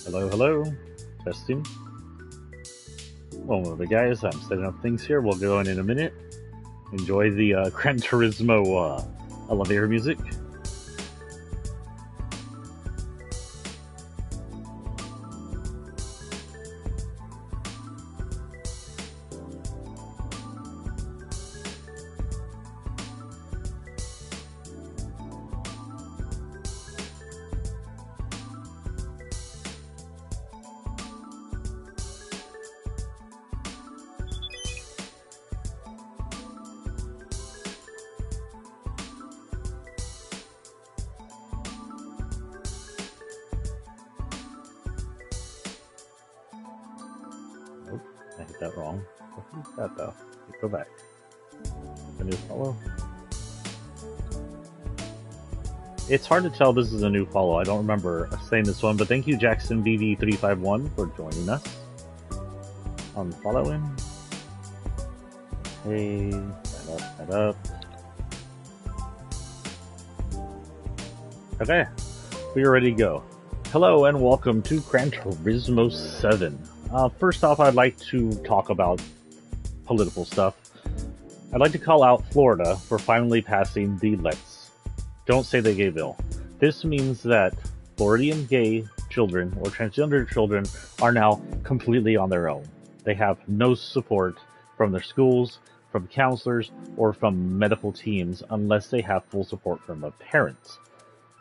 Hello, hello. Testing. One moment, guys. I'm setting up things here. We'll go in a minute. Enjoy the Gran Turismo elevator music. Nope, I hit that wrong. What is that though? Go back. A new follow. It's hard to tell this is a new follow. I don't remember saying this one, but thank you, Jackson BB351, for joining us. I'm following. Hey, that up. Okay, we are ready to go. Hello and welcome to Gran Turismo 7. First off, I'd like to talk about political stuff. I'd like to call out Florida for finally passing the Don't Say the Gay bill. This means that Floridian gay children or transgender children are now completely on their own. They have no support from their schools, from counselors, or from medical teams unless they have full support from their parents.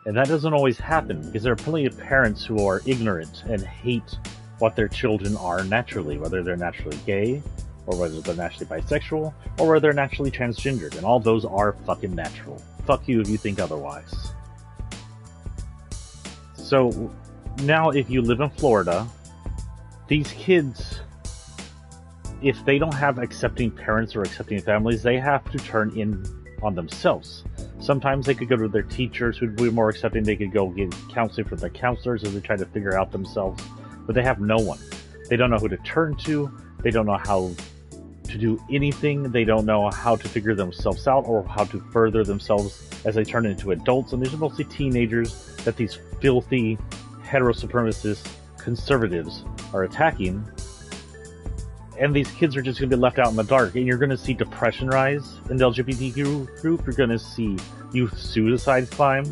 And that doesn't always happen because there are plenty of parents who are ignorant and hate what their children are naturally, whether they're naturally gay, or whether they're naturally bisexual, or whether they're naturally transgendered, and all those are fucking natural. Fuck you if you think otherwise. So, now if you live in Florida, these kids, if they don't have accepting parents or accepting families, they have to turn in on themselves. Sometimes they could go to their teachers who'd be more accepting, they could go get counseling from their counselors as they try to figure out themselves, but they have no one. They don't know who to turn to, they don't know how to do anything, they don't know how to figure themselves out or how to further themselves as they turn into adults, and these are mostly teenagers that these filthy, heterosupremacist conservatives are attacking, and these kids are just going to be left out in the dark, and you're going to see depression rise in the LGBTQ group, you're going to see youth suicides climb,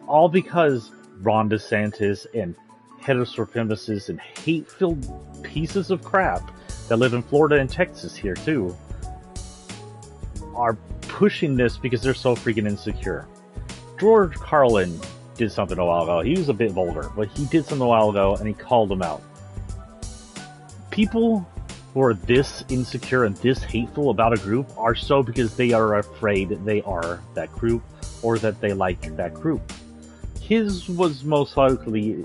all because Ron DeSantis and heterosupremacists and hate-filled pieces of crap that live in Florida and Texas here too are pushing this because they're so freaking insecure. George Carlin did something a while ago. He was a bit vulgar, but he did something a while ago and he called them out. People who are this insecure and this hateful about a group are so because they are afraid they are that group or that they like that group. His was mostly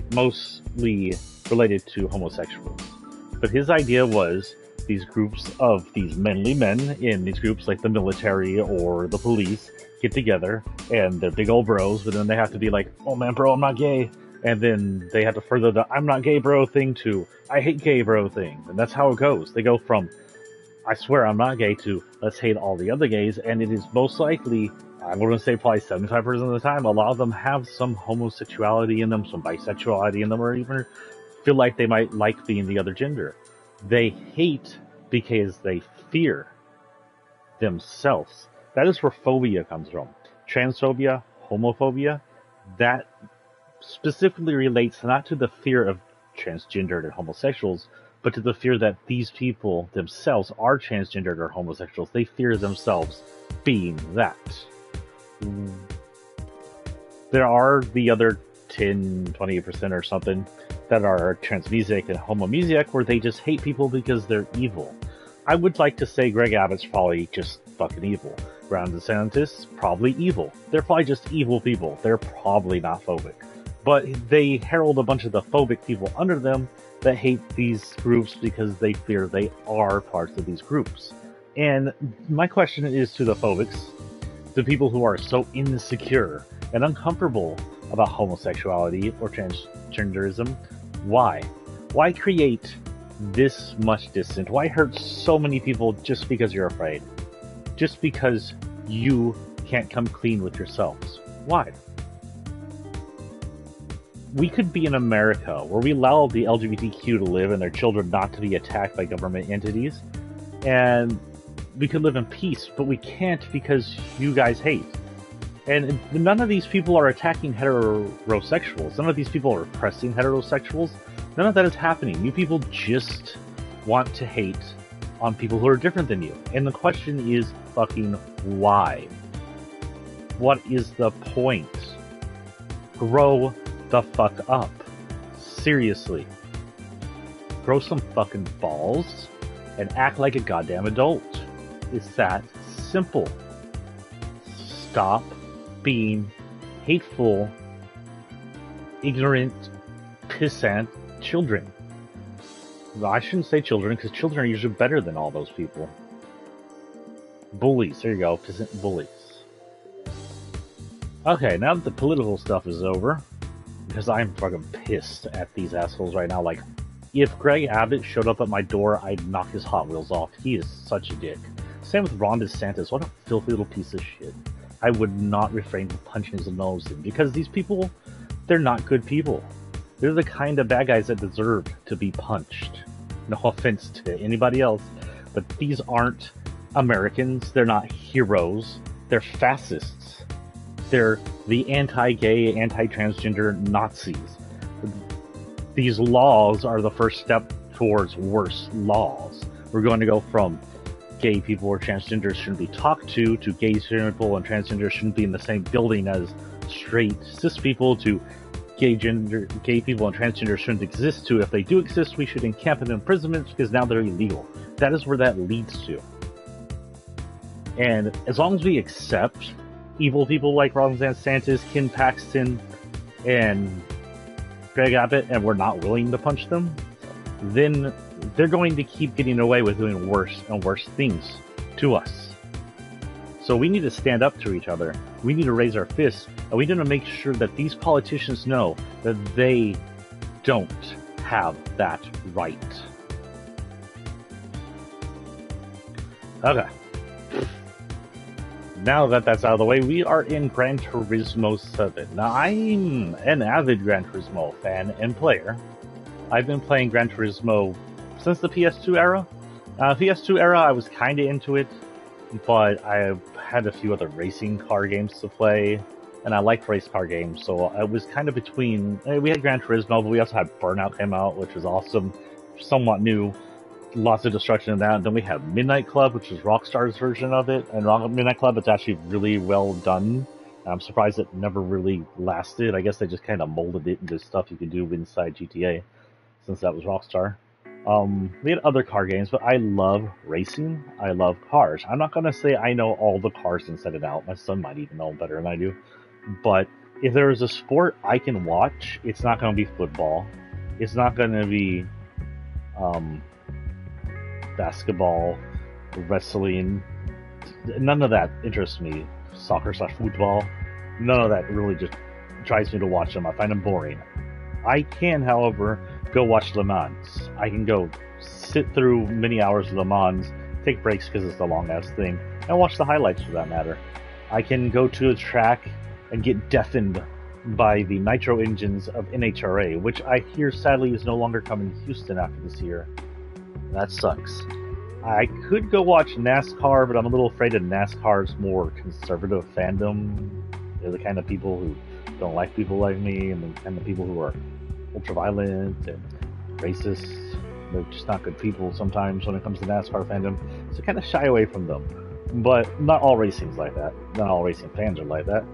related to homosexuals. But his idea was these groups of these manly men in these groups like the military or the police get together and they're big old bros, but then they have to be like, oh man bro, I'm not gay. And then they have to further the I'm not gay bro thing to I hate gay bro thing. And that's how it goes. They go from I swear I'm not gay to let's hate all the other gays, and it is most likely, I'm going to say probably 75% of the time, a lot of them have some homosexuality in them, some bisexuality in them, or even feel like they might like being the other gender. They hate because they fear themselves. That is where phobia comes from. Transphobia, homophobia, that specifically relates not to the fear of transgendered and homosexuals, but to the fear that these people themselves are transgendered or homosexuals. They fear themselves being that. There are the other 10-20% or something that are transmesiac and homomesiac where they just hate people because they're evil. I would like to say Greg Abbott's probably just fucking evil. Ron DeSantis, probably evil. They're probably just evil people. They're probably not phobic. But they herald a bunch of the phobic people under them that hate these groups because they fear they are parts of these groups. And my question is to the phobics, the people who are so insecure and uncomfortable about homosexuality or transgenderism, why? Why create this much distance? Why hurt so many people just because you're afraid? Just because you can't come clean with yourselves? Why? we could be in America where we allow the LGBTQ to live and their children not to be attacked by government entities, and we could live in peace, but we can't because you guys hate. And none of these people are attacking heterosexuals. None of these people are oppressing heterosexuals. None of that is happening. You people just want to hate on people who are different than you. And the question is fucking why? What is the point? Grow the fuck up. Seriously. Grow some fucking balls and act like a goddamn adult. It's that simple. Stop being hateful, ignorant, pissant children. Well, I shouldn't say children, because children are usually better than all those people. Bullies. There you go. Pissant bullies. Okay, now that the political stuff is over, because I'm fucking pissed at these assholes right now. Like, if Greg Abbott showed up at my door, I'd knock his Hot Wheels off. He is such a dick. Same with Ron DeSantis. What a filthy little piece of shit. I would not refrain from punching his nose in, because these people, they're not good people. They're the kind of bad guys that deserve to be punched. No offense to anybody else, but these aren't Americans. They're not heroes. They're fascists. They're the anti-gay, anti-transgender Nazis. These laws are the first step towards worse laws. We're going to go from gay people or transgenders shouldn't be talked to gay people and transgenders shouldn't be in the same building as straight cis people, to gay people and transgenders shouldn't exist, to if they do exist, we should encamp in imprisonment because now they're illegal. That is where that leads to. And as long as we accept evil people like Ron DeSantis, Ken Paxton, and Greg Abbott, and we're not willing to punch them, then they're going to keep getting away with doing worse and worse things to us. So we need to stand up to each other. We need to raise our fists, and we need to make sure that these politicians know that they don't have that right. Okay. Now that that's out of the way, we are in Gran Turismo 7. Now, I'm an avid Gran Turismo fan and player. I've been playing Gran Turismo since the PS2 era. PS2 era, I was kind of into it, but I had a few other racing car games to play, and I liked race car games, so I was kind of between. We had Gran Turismo, but we also had Burnout came out, which was awesome, somewhat new, lots of destruction in that. And then we had Midnight Club, which is Rockstar's version of it, and Midnight Club, it's actually really well done. I'm surprised it never really lasted. I guess they just kind of molded it into stuff you could do inside GTA, since that was Rockstar. We had other car games, but I love racing. I love cars. I'm not going to say I know all the cars inside and out. My son might even know them better than I do. But if there is a sport I can watch, it's not going to be football. It's not going to be basketball, wrestling. None of that interests me. Soccer/football. None of that really just drives me to watch them. I find them boring. I can, however, go watch Le Mans. I can go sit through many hours of Le Mans, take breaks because it's a long-ass thing, and watch the highlights for that matter. I can go to a track and get deafened by the nitro engines of NHRA, which I hear sadly is no longer coming to Houston after this year. That sucks. I could go watch NASCAR, but I'm a little afraid of NASCAR's more conservative fandom. They're the kind of people who don't like people like me, and the kind of people who are ultra-violent and racist. They're just not good people sometimes when it comes to NASCAR fandom, so kind of shy away from them. But not all racing's like that. Not all racing fans are like that,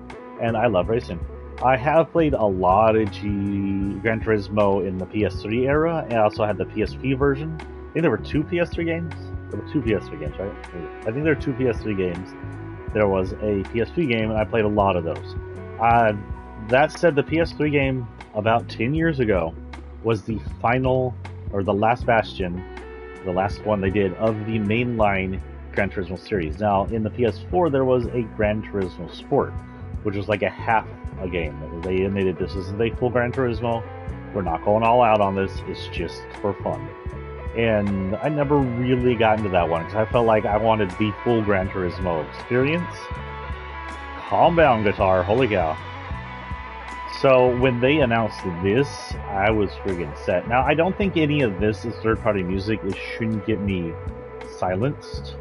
and I love racing. I have played a lot of Gran Turismo in the PS3 era, and I also had the PSP version. I think there were two PS3 games. There were two PS3 games, right? I think there were two PS3 games. There was a PSP game, and I played a lot of those. That said, the PS3 game about 10 years ago was the final, or the last bastion, the last one they did of the mainline Gran Turismo series. Now, in the PS4, there was a Gran Turismo Sport, which was like a half a game. They admitted this isn't a full Gran Turismo. We're not going all out on this. It's just for fun. And I never really got into that one because I felt like I wanted the full Gran Turismo experience. Calm down, guitar. Holy cow. So when they announced this, I was friggin' set. Now I don't think any of this is third-party music. It shouldn't get me silenced.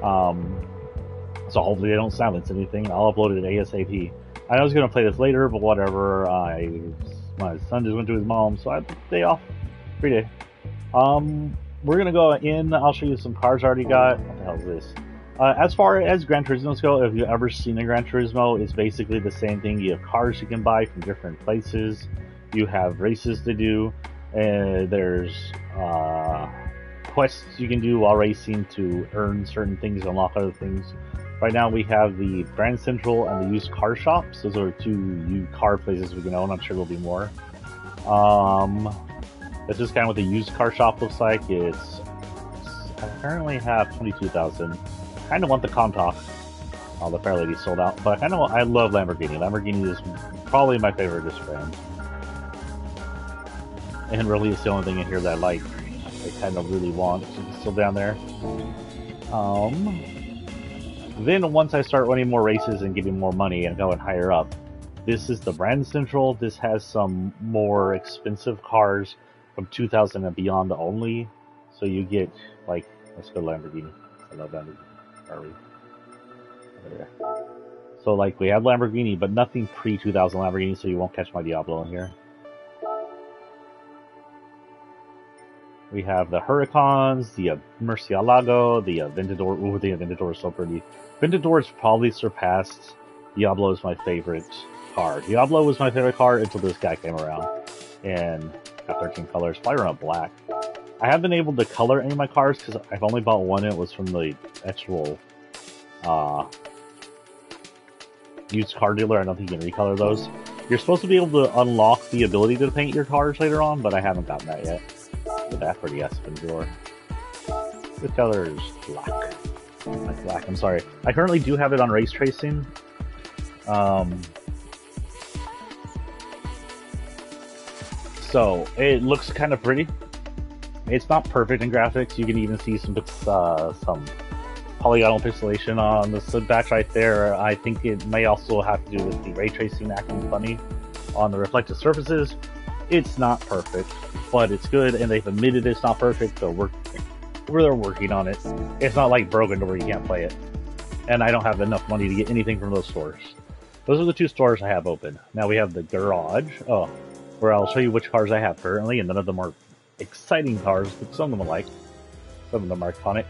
So hopefully they don't silence anything. I'll upload it ASAP. I was gonna play this later, but whatever. My son just went to his mom, so I have a day off, free day. We're gonna go in. I'll show you some cars I already got. What the hell is this? As far as Gran Turismos go, if you've ever seen a Gran Turismo, it's basically the same thing. You have cars you can buy from different places. You have races to do. There's quests you can do while racing to earn certain things, unlock other things. Right now we have the Brand Central and the used car shops. Those are two used car places we can own. I'm sure there'll be more. This is kind of what the used car shop looks like. I currently have 22,000. Kind of want the Countach. Oh, the Fair Lady sold out, but I love Lamborghini. Lamborghini is probably my favorite brand, and really it's the only thing in here that I kind of really want. So it's still down there. Then once I start running more races and getting more money and going higher up, this is the Brand Central. This has some more expensive cars from 2000 and beyond only. So you get let's go Lamborghini. I love Lamborghini. There. So we have Lamborghini, but nothing pre-2000 Lamborghini, so you won't catch my Diablo in here. We have the Huracans, the Murcielago, the Aventador. Ooh, the Aventador is so pretty. Aventador's probably surpassed Diablo as my favorite car. Diablo was my favorite car until this guy came around. And got 13 colors. Probably around black. I haven't been able to color any of my cars because I've only bought one, and it was from the actual used car dealer. I don't think you can recolor those. You're supposed to be able to unlock the ability to paint your cars later on, but I haven't gotten that yet. But that's pretty Espandor. This color is black. Black, I'm sorry. I currently do have it on race tracing. So it looks kind of pretty. It's not perfect in graphics. You can even see some polygonal pixelation on the batch right there. I think it may also have to do with the ray tracing acting funny on the reflective surfaces. It's not perfect, but it's good, and they've admitted it's not perfect, so they're working on it. It's not like broken to where you can't play it. And I don't have enough money to get anything from those stores. Those are the two stores I have open. Now we have the garage, where I'll show you which cars I have currently, and none of them are exciting cars, but some of them I like. Some of them are iconic.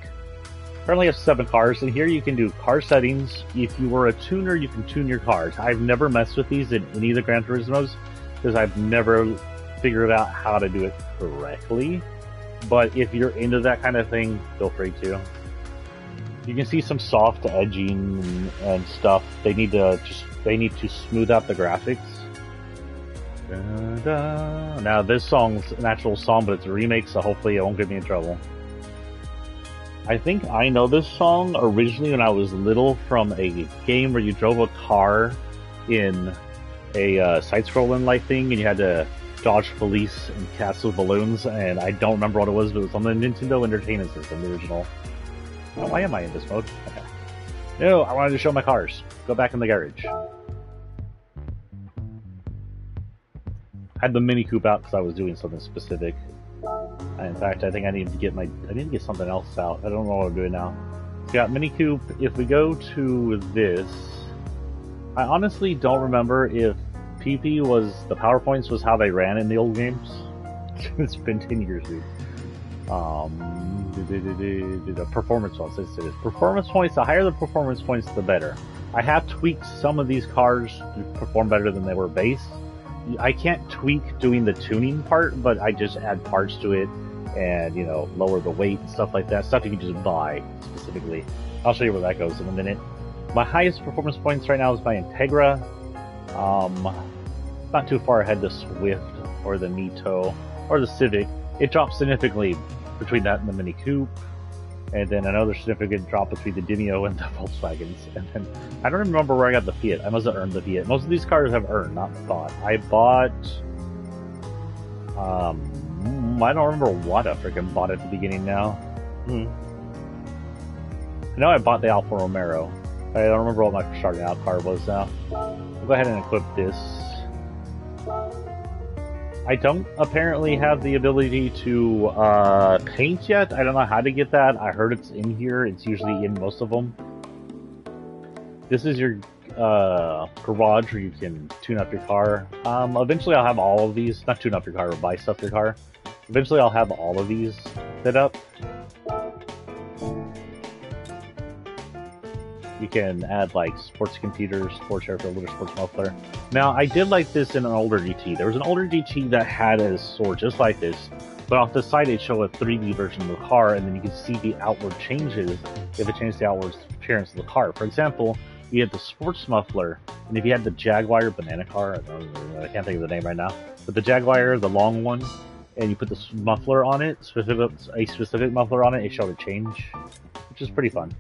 Currently have 7 cars, and here you can do car settings. If you were a tuner, you can tune your cars. I've never messed with these in any of the Gran Turismos, because I've never figured out how to do it correctly. But if you're into that kind of thing, feel free to. You can see some soft edging and stuff. They need to smooth out the graphics. Now this song's an actual song, but it's a remake, so hopefully it won't get me in trouble. I think I know this song originally when I was little from a game where you drove a car in a side-scrolling thing, and you had to dodge police and cast balloons, and I don't remember what it was, but it was on the Nintendo Entertainment System, the original. Oh, why am I in this mode? Okay. No, I wanted to show my cars. Go back in the garage. I had the Mini Coupe out because I was doing something specific. In fact, I think I need to get something else out. I don't know what I'm doing now. We got Mini Coupe. If we go to this, I honestly don't remember if PP was the PowerPoints was how they ran in the old games. It's been 10 years, dude. The performance points. Performance points. The higher the performance points, the better. I have tweaked some of these cars to perform better than they were base. I can't tweak doing the tuning part, but I just add parts to it and, lower the weight and stuff like that. Stuff you can just buy specifically. I'll show you where that goes in a minute. My highest performance points right now is my Integra. Not too far ahead the Swift or the Mito or the Civic. It drops significantly between that and the Mini Coupe. And then another significant drop between the Demio and the Volkswagens. And then, I don't remember where I got the Fiat. I must have earned the Fiat. Most of these cars have earned, not bought. I bought... I don't remember what I freaking bought at the beginning now. I know I bought the Alfa Romero. I don't remember what my starting out car was now. We'll go ahead and equip this. I don't apparently have the ability to paint yet. I don't know how to get that. I heard it's in here. It's usually in most of them. This is your garage where you can tune up your car. Eventually I'll have all of these. Not tune up your car, but buy stuff for your car. Eventually I'll have all of these set up. You can add like sports computers, sports air filter, sports muffler. Now, I did like this in an older GT. There was an older GT that had a sword just like this, but off the side it showed a 3D version of the car, and then you can see the outward changes if it changed the outward appearance of the car. For example, you had the sports muffler, and if you had the Jaguar banana car, I can't think of the name right now, but the Jaguar, the long one, and you put the muffler on it, a specific muffler on it, it showed a change, which is pretty fun.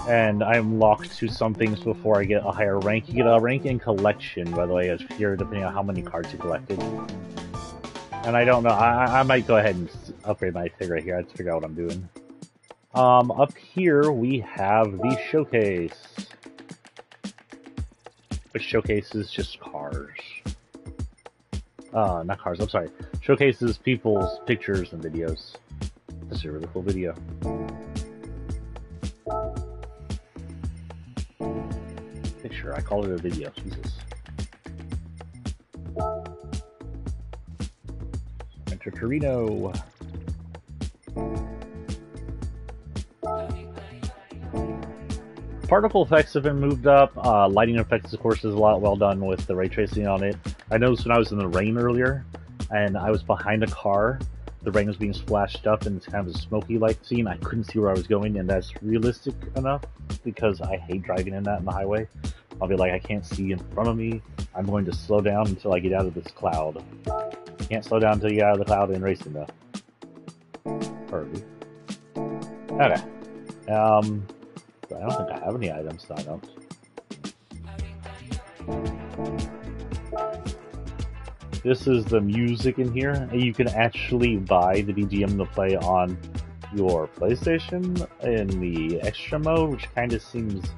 And I'm locked to some things before I get a higher rank. You get a rank in collection, by the way, as here, depending on how many cards you collected. And I don't know, I might go ahead and upgrade my Tig right here. I have to figure out what I'm doing. Up here we have the showcase, which showcases just cars. Not cars, I'm sorry. Showcases people's pictures and videos. This is a really cool video. Picture, I called it a video, Jesus. Enter Torino. Particle effects have been moved up. Lighting effects, of course, is a lot well done with the ray tracing on it. I noticed when I was in the rain earlier, and I was behind a car, the rain was being splashed up, and it's kind of a smoky light scene. I couldn't see where I was going, and that's realistic enough, because I hate driving in that in the highway. I'll be like, I can't see in front of me. I'm going to slow down until I get out of this cloud. You can't slow down until you get out of the cloud in racing, though. Perfect. Okay. I don't think I have any items, so I don't. This is the music in here. You can actually buy the BGM to play on your PlayStation in the extra mode, which kind of seems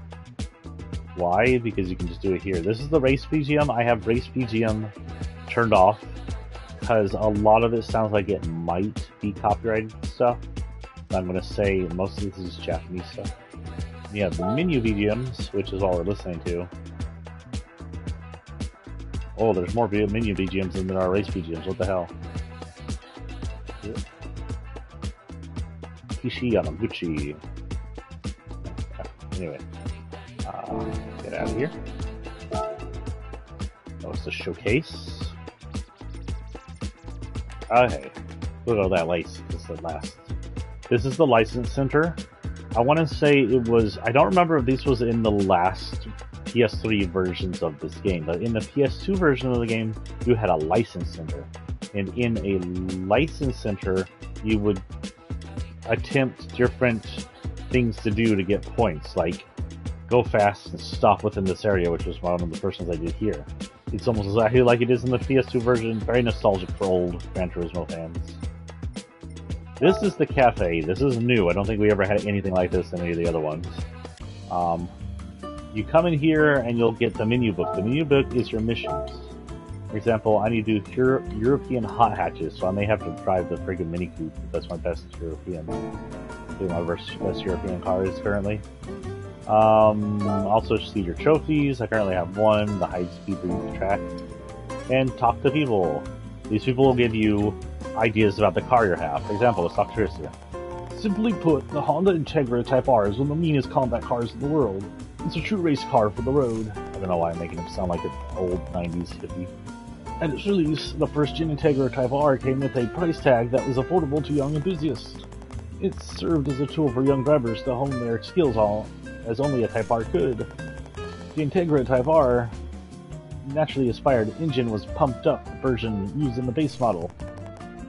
why, because you can just do it here. This is the race BGM. I have race BGM turned off because a lot of it sounds like it might be copyrighted stuff. I'm going to say most of this is Japanese stuff. You have the menu BGMs, which is all we're listening to. Oh, there's more menu BGMs than there are race BGMs. What the hell? Kishi Yamaguchi. Anyway. Get out of here. That was the showcase. Okay. Look at all that license. This is the license center. I want to say it was, I don't remember if this was in the last PS3 versions of this game, but in the PS2 version of the game, you had a license center. And in a license center, you would attempt different things to do to get points, like go fast and stop within this area, which was one of the first ones I did here. It's almost exactly like it is in the PS2 version, very nostalgic for old Gran Turismo fans. This is the cafe. This is new. I don't think we ever had anything like this in any of the other ones. You come in here and you'll get the menu book. The menu book is your missions. For example, I need to do European hot hatches, so I may have to drive the friggin' Mini Coupe. That's my best European. My best European car is currently. Also see your trophies. I currently have one, the high speed boost track. And talk to people. These people will give you ideas about the car you have. For example, let's talk to Tricia. Simply put, the Honda Integra Type R is one of the meanest combat cars in the world. It's a true race car for the road. I don't know why I'm making him sound like an old 90s hippie. At its release, the first-gen Integra Type R came with a price tag that was affordable to young enthusiasts. It served as a tool for young drivers to hone their skills on, as only a Type R could. The Integra Type R naturally aspired engine was pumped up version used in the base model,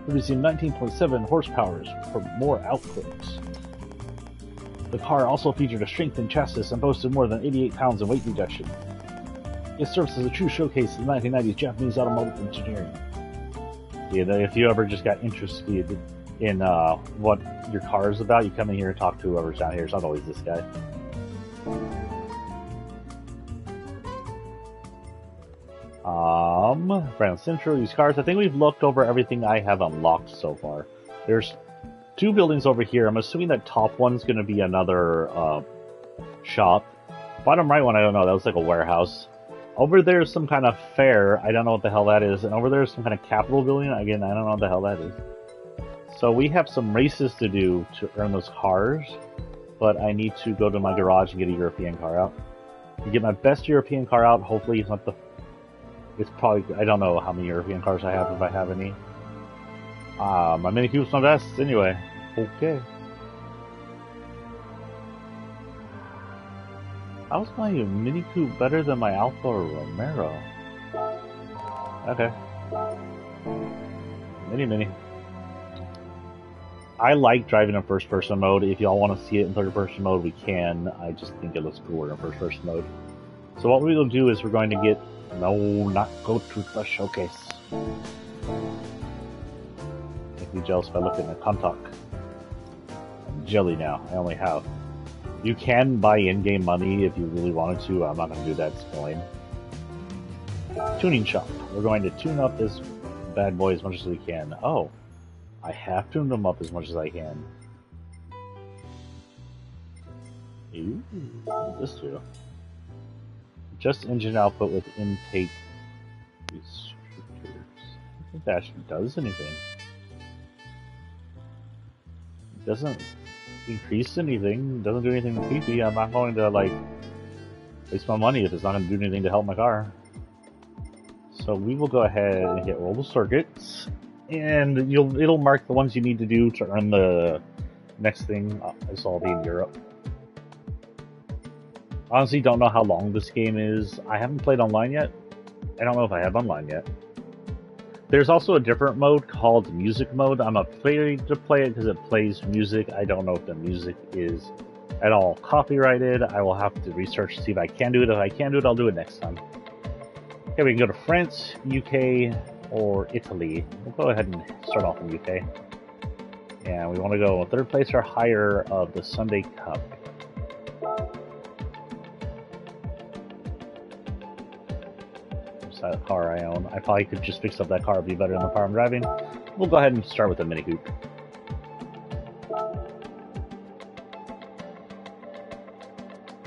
producing 19.7 horsepower for more output. The car also featured a strengthened chassis and boasted more than 88 pounds of weight reduction. It serves as a true showcase of the 1990s Japanese automotive engineering. Yeah, if you ever just got interested in what your car is about, you come in here and talk to whoever's down here. It's not always this guy. Brand Central, these cars. I think we've looked over everything I have unlocked so far. There's 2 buildings over here. I'm assuming that top one's going to be another shop. Bottom right one, I don't know. That was like a warehouse. Over there's some kind of fair. I don't know what the hell that is. And over there's some kind of Capitol building. Again, I don't know what the hell that is. So we have some races to do to earn those cars. But I need to go to my garage and get a European car out. To get my best European car out, hopefully it's not the... It's probably... I don't know how many European cars I have, if I have any. My Mini Coupe's my best, anyway. Okay. How's my Mini Coupe better than my Alfa Romero? Okay. Mini. I like driving in first-person mode. If y'all want to see it in third-person mode, we can. I just think it looks cooler in first-person mode. So what we will do is we're going to get... No, not go to the showcase. Make me jealous by looking at Contact. I'm jelly now. I only have. You can buy in-game money if you really wanted to. I'm not going to do that. It's annoying. Tuning shop. We're going to tune up this bad boy as much as we can. Oh. I have tuned them up as much as I can. Ooh, what does this do? Just engine output with intake restrictors. I don't think that actually does anything. It doesn't increase anything. It doesn't do anything creepy. I'm not going to, like, waste my money if it's not going to do anything to help my car. So we will go ahead and hit roll the circuits. And it'll mark the ones you need to do to earn the next thing. This will all be in Europe. Honestly, don't know how long this game is. I haven't played online yet. I don't know if I have online yet. There's also a different mode called music mode. I'm afraid to play it because it plays music. I don't know if the music is at all copyrighted. I will have to research to see if I can do it. If I can do it, I'll do it next time. Okay, we can go to France, UK, or Italy. We'll go ahead and start off in UK. And we want to go 3rd place or higher of the Sunday Cup. What's that car I own? I probably could just fix up that car, be better than the car I'm driving. We'll go ahead and start with the Mini Coupe.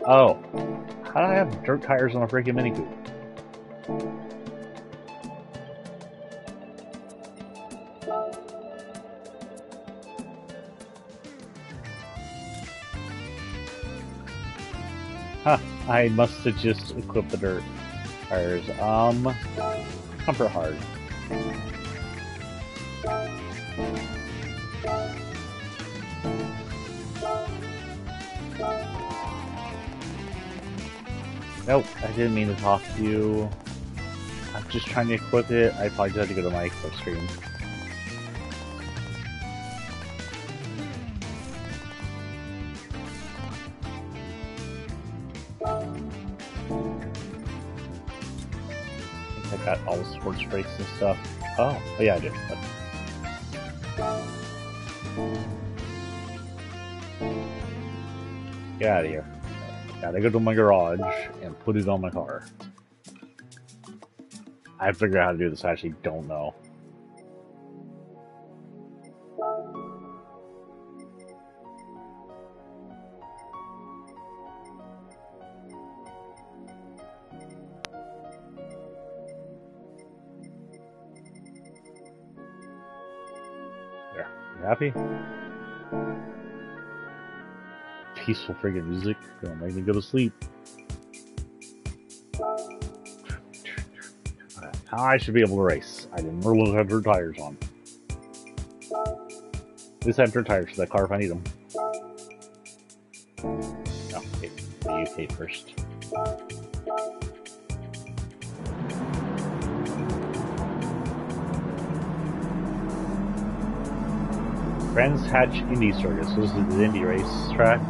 Oh. How do I have dirt tires on a freaking Mini Coupe? Huh, I must have just equipped the dirt tires. Comfort hard. Nope, I didn't mean to talk to you. I'm just trying to equip it. I probably just had to go to my equip screen. I got all the sports brakes and stuff. Oh yeah, I did. Get out of here. Gotta go to my garage and put it on my car. I have to figure out how to do this. I actually don't know. There. You happy? Peaceful friggin' music. Gonna make me go to sleep. I should be able to race. I didn't really have dirt tires on. At least I have dirt tires for that car if I need them. No, okay, you pay first. Brands Hatch Indy Circuit. So this is the Indy race track.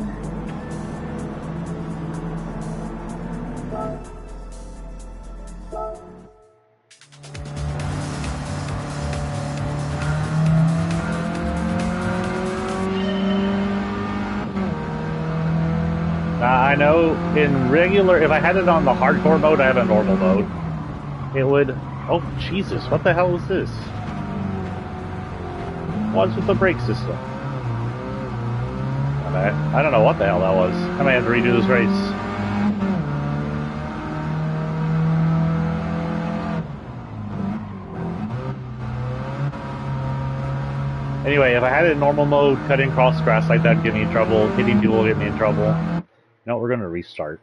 I know in regular, if I had it on the hardcore mode, I have a normal mode. it would... Oh, Jesus, what the hell is this? What's with the brake system? I don't know what the hell that was. I may have to redo this race. Anyway, if I had it in normal mode, cutting cross grass like that would get me in trouble. Hitting dual get me in trouble. No, we're gonna restart.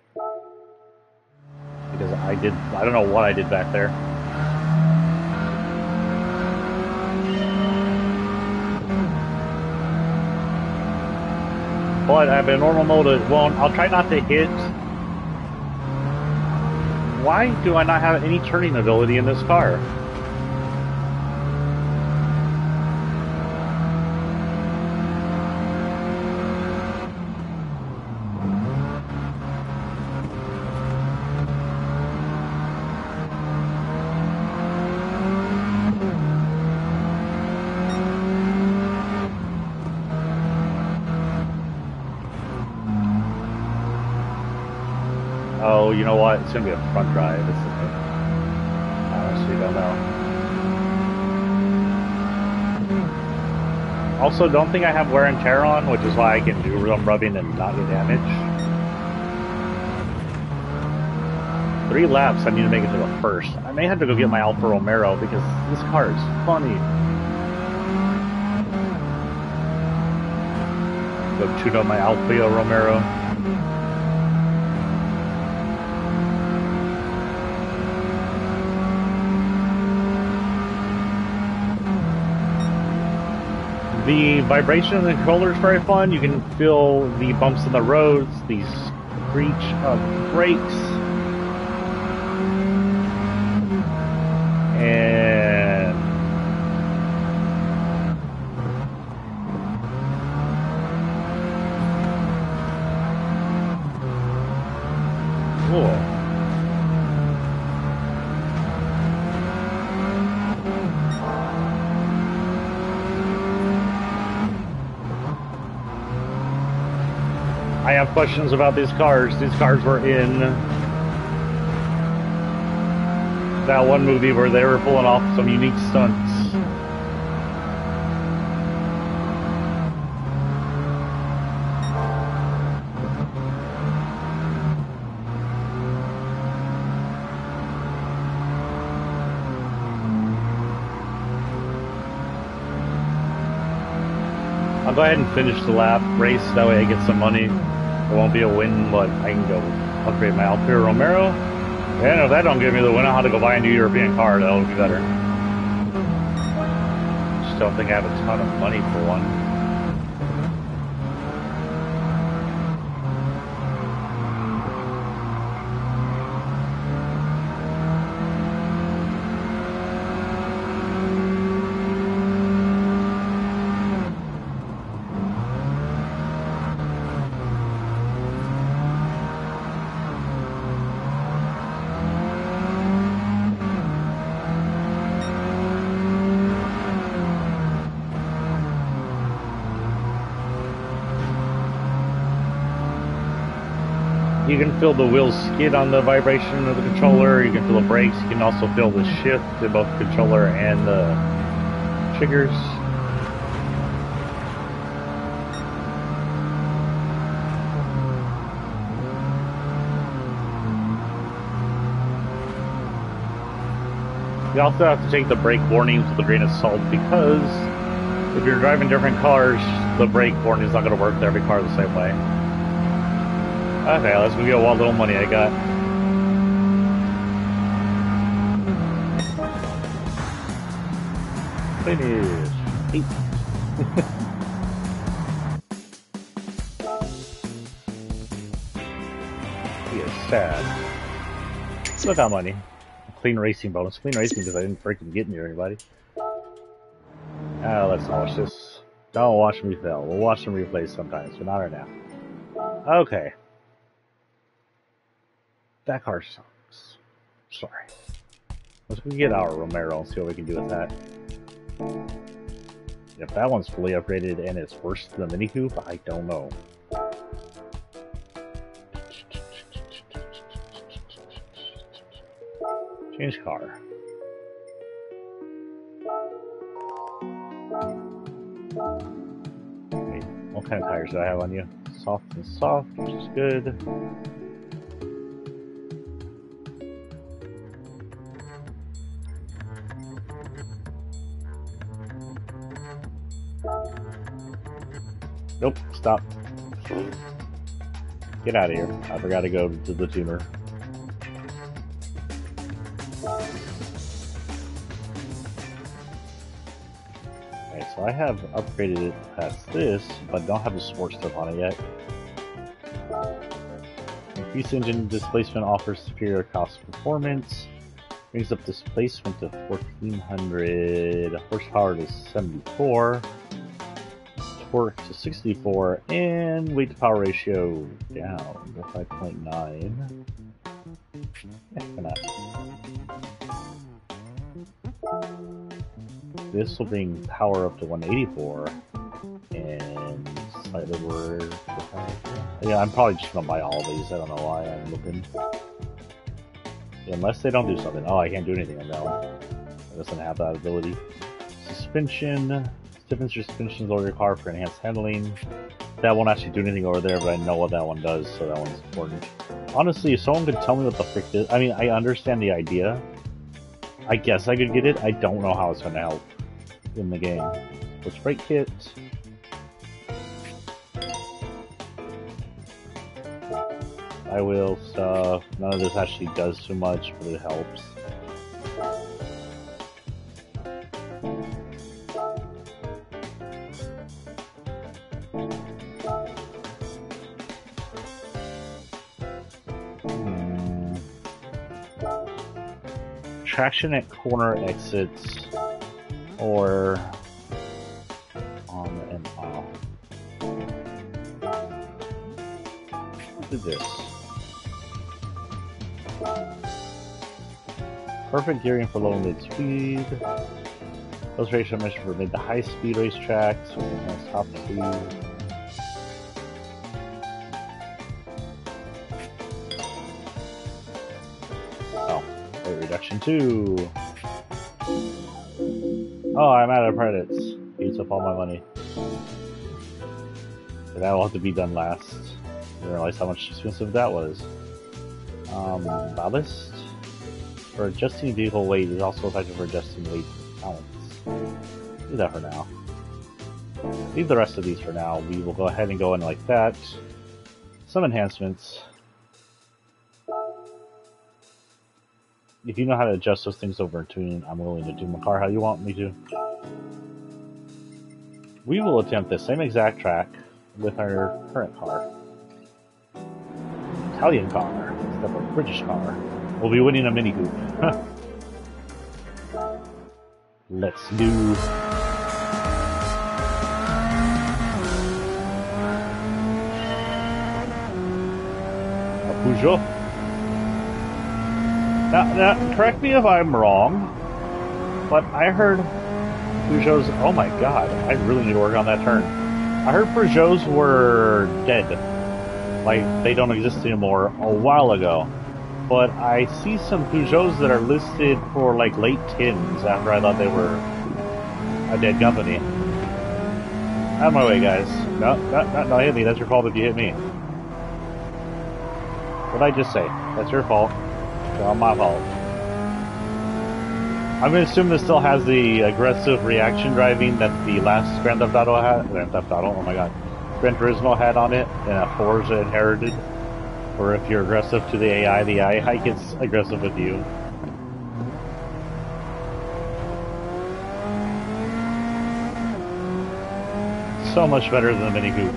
Because I don't know what I did back there. But I have a normal mode, it won't. I'll try not to hit. Why do I not have any turning ability in this car? Oh, you know what? It's gonna be a front drive. It's okay. I honestly don't know. Also, don't think I have wear and tear on, which is why I can do some rubbing and not get damage. 3 laps, I need to make it to the first. I may have to go get my Alfa Romero because this car is funny. Go tune up my Alfa Romero. The vibration of the controller is very fun. You can feel the bumps in the roads, the screech of brakes, and cool. I have questions about these cars. These cars were in that one movie where they were pulling off some unique stunts. I'll go ahead and finish the lap race, that way I get some money. It won't be a win, but I can go upgrade my Alfa Romero. And if that don't give me the win, I'll have to go buy a new European car. That'll be better. Just don't think I have a ton of money for one. You can feel the wheels skid on the vibration of the controller, you can feel the brakes, you can also feel the shift in both the controller and the triggers. You also have to take the brake warnings with a grain of salt because if you're driving different cars, the brake warning is not going to work with every car the same way. Okay, let's go get what little money I got. Finish. 8. He is sad. Look how money. Clean racing bonus. Clean racing because I didn't freaking get near anybody. Let's not watch this. Don't watch me fail. We'll watch some replays sometimes, but not right now. Okay. That car sucks. Sorry. Let's go get our Romero and see what we can do with that. If that one's fully upgraded and it's worse than the Mini Coupe, I don't know. Change car. Wait, what kind of tires do I have on you? Soft and soft, which is good. Nope, stop. Get out of here. I forgot to go to the tuner. Okay, so I have upgraded it past this, but don't have the sports stuff on it yet. Increased engine displacement offers superior cost performance. Brings up displacement to 1400, horsepower to 74. Torque to 64, and weight to power ratio down to 5.9. Yeah, why not? This will bring power up to 184, and slightly lower. Yeah, I'm probably just gonna buy all these. I don't know why I'm looking. Yeah, unless they don't do something. Oh, I can't do anything on that one. It doesn't have that ability. Suspension. Stiffens your suspensions over your car for enhanced handling. That won't actually do anything over there, but I know what that one does, so that one's important. Honestly, if someone could tell me what the frick this is, I mean, I understand the idea. I guess I could get it. I don't know how it's going to help in the game. Which brake kit? Flywheel stuff. None of this actually does too much, but it helps. Traction at corner exits or on and off. Look at this. Perfect gearing for low and mid speed. Those ratio measure for mid to high speed racetracks with enhanced top speed. Reduction 2. Oh, I'm out of credits. Eats up all my money. So that will have to be done last. I didn't realize how much expensive that was. Ballast. For adjusting vehicle weight is also effective for adjusting weight balance. Do that for now. Leave the rest of these for now. We will go ahead and go in like that. Some enhancements. If you know how to adjust those things over in tuning, I'm willing to do my car how you want me to. We will attempt the same exact track with our current car. Italian car, instead of a British car. We'll be winning a Mini Coupe. Let's do... a Peugeot. Now, correct me if I'm wrong, but I heard Peugeots... Oh my god, I really need to work on that turn. I heard Peugeots were dead. Like, they don't exist anymore a while ago. But I see some Peugeots that are listed for, like, late tens after I thought they were a dead company. Out of my way, guys. No, hit me. That's your fault if you hit me. What'd I just say? That's your fault. It's not my fault. I'm going to assume this still has the aggressive reaction driving that the last Grand Theft Auto had. Grand Theft Auto, oh my god. Gran Turismo had on it, and Forza inherited. Or if you're aggressive to the AI gets aggressive with you. So much better than the Mini Coupe.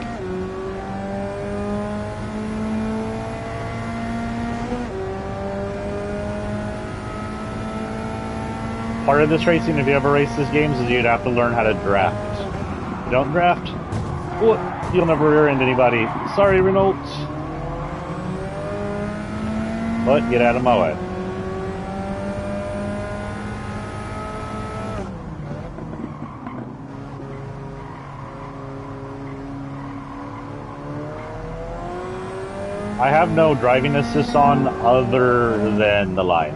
Part of this racing, if you ever race these games, is you'd have to learn how to draft. If you don't draft, well, you'll never rear-end anybody. Sorry, Renault. But get out of my way. I have no driving assist on other than the line.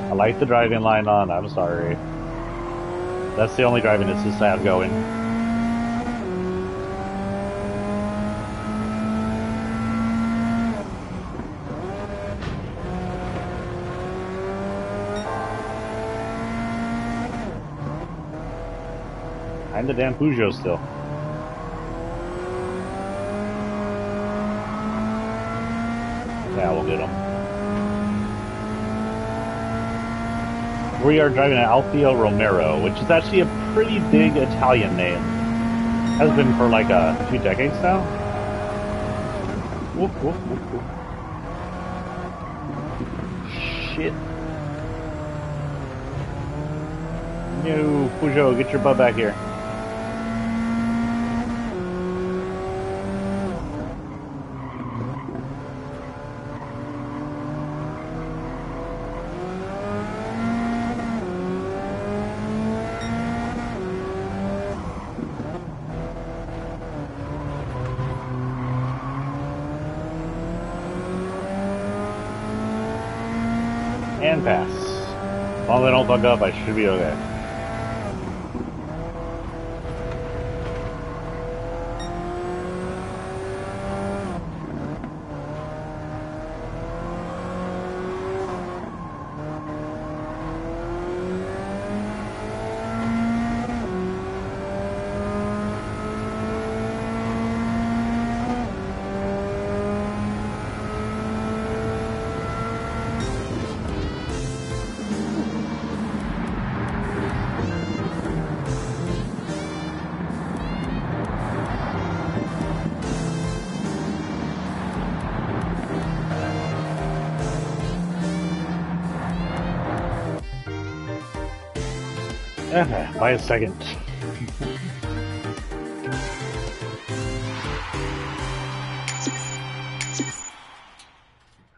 I like the driving line on, I'm sorry. That's the only driving assist I have going. I'm the damn Peugeot still. Yeah, we'll get him. We are driving an Alfa Romero, which is actually a pretty big Italian name. Has been for like a few decades now. Woof, woof, woof, woof. Shit. No, Peugeot, get your butt back here. And pass. As long as I don't fuck up, I should be okay. By a second.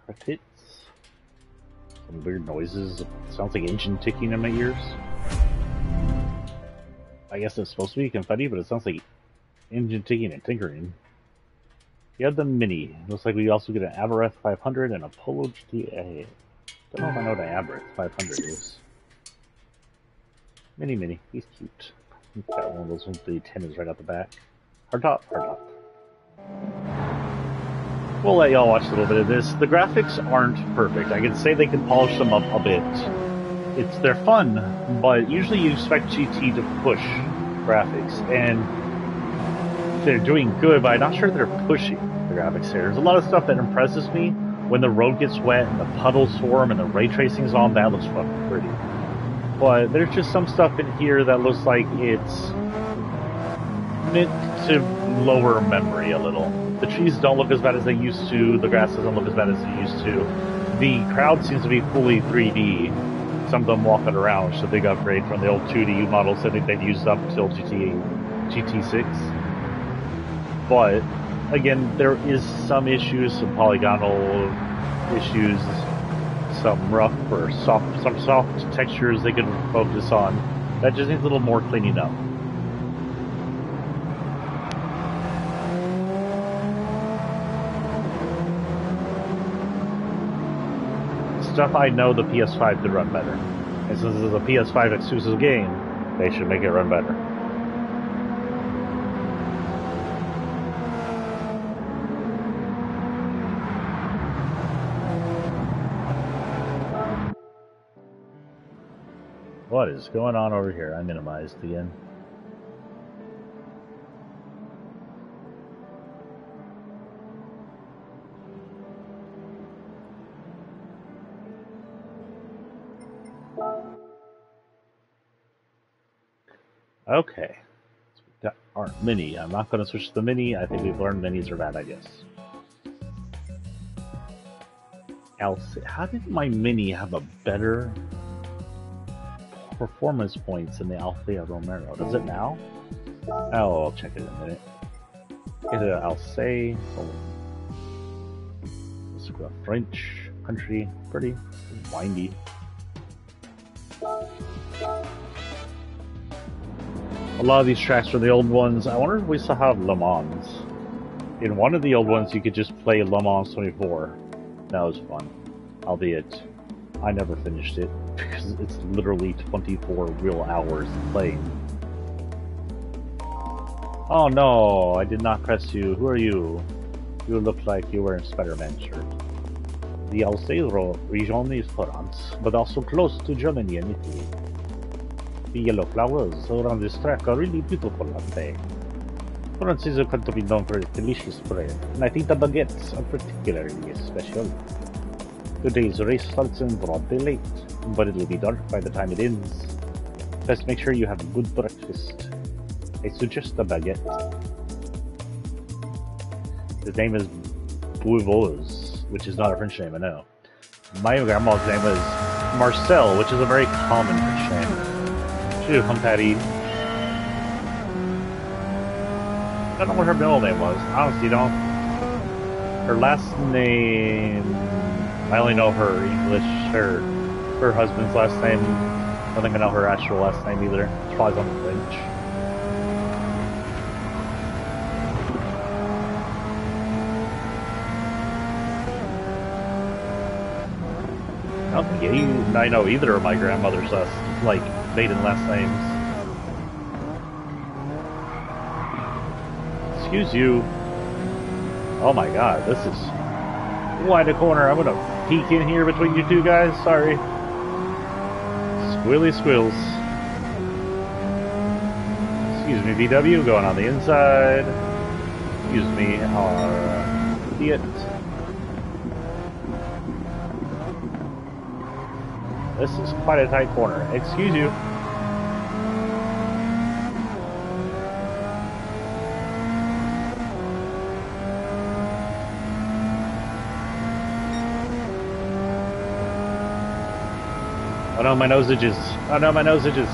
Crickets. Some weird noises. Sounds like engine ticking in my ears. I guess it's supposed to be confetti, but it sounds like engine ticking and tinkering. We have the Mini. Looks like we also get an Abereth 500 and a Polo GTA. Don't know if I know what an Abereth 500 is. Mini, he's cute. He's got one of those with the antennas right out the back. Hard top. We'll let y'all watch a little bit of this. The graphics aren't perfect. I can say they can polish them up a bit. They're fun, but usually you expect GT to push graphics, and they're doing good, but I'm not sure they're pushing the graphics here. There's a lot of stuff that impresses me when the road gets wet and the puddles form and the ray tracing's on. That looks fucking pretty. But there's just some stuff in here that looks like it's meant to lower memory a little. The trees don't look as bad as they used to, the grass doesn't look as bad as it used to. The crowd seems to be fully 3D. Some of them walking around, which is a big upgrade from the old 2D models that they've used up till GT6. But, again, there is some issues, some polygonal issues, some rough or some soft textures they can focus on. That just needs a little more cleaning up. Stuff I know the PS5 could run better. And since this is a PS5 exclusive game, they should make it run better. What is going on over here? I minimized again. Okay. So we got our Mini. I'm not going to switch to the Mini. I think we've learned Minis are bad, I guess. How did my Mini have a better performance points in the Alfa Romero? Does it now? Oh, I'll check it in a minute. I'll say let's go French country, pretty windy. A lot of these tracks are the old ones. I wonder if we still have Le Mans. In one of the old ones, you could just play Le Mans 24. That was fun, albeit I never finished it because it's literally 24 real hours playing. Oh no, I did not press you. Who are you? You look like you were in Spider-Man shirt. The Alceiro region is France, but also close to Germany and Italy. The yellow flowers around this track are really beautiful, aren't they? France is a country known for its delicious bread, and I think the baguettes are particularly special. Today's race starts in broad daylight, but it'll be dark by the time it ends. Best make sure you have a good breakfast. I suggest a baguette. His name is Bouivoz, which is not a French name, I know. My grandma's name was Marcel, which is a very common French name. She would come Patty. I don't know what her middle name was. Honestly, don't. Her last name, I only know her English, her husband's last name. I don't think I know her actual last name either. It's probably something French. I don't think I know either of my grandmother's maiden last names. Excuse you. Oh my god, this is wide a corner. I'm gonna peek in here between you two guys. Sorry. Squilly squills. Excuse me, VW, going on the inside. Excuse me, our Fiat. This is quite a tight corner. Excuse you. Oh no, my nose itches. Oh no, my nose itches.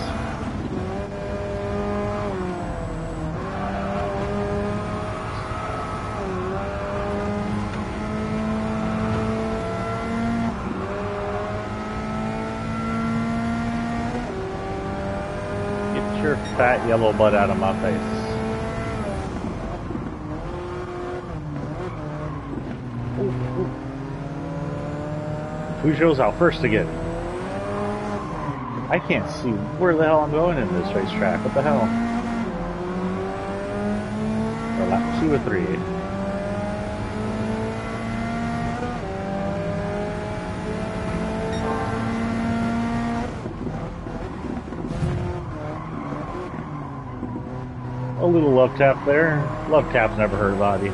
Get your fat yellow butt out of my face. Peugeot's out first again. I can't see where the hell I'm going in this racetrack. What the hell? Or lap 2 or 3. A little love tap there. Love tap's never hurt a body.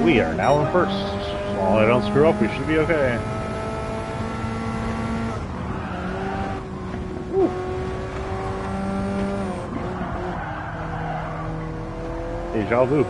We are now in first. As long as I don't screw up, we should be okay. Woo. Deja vu.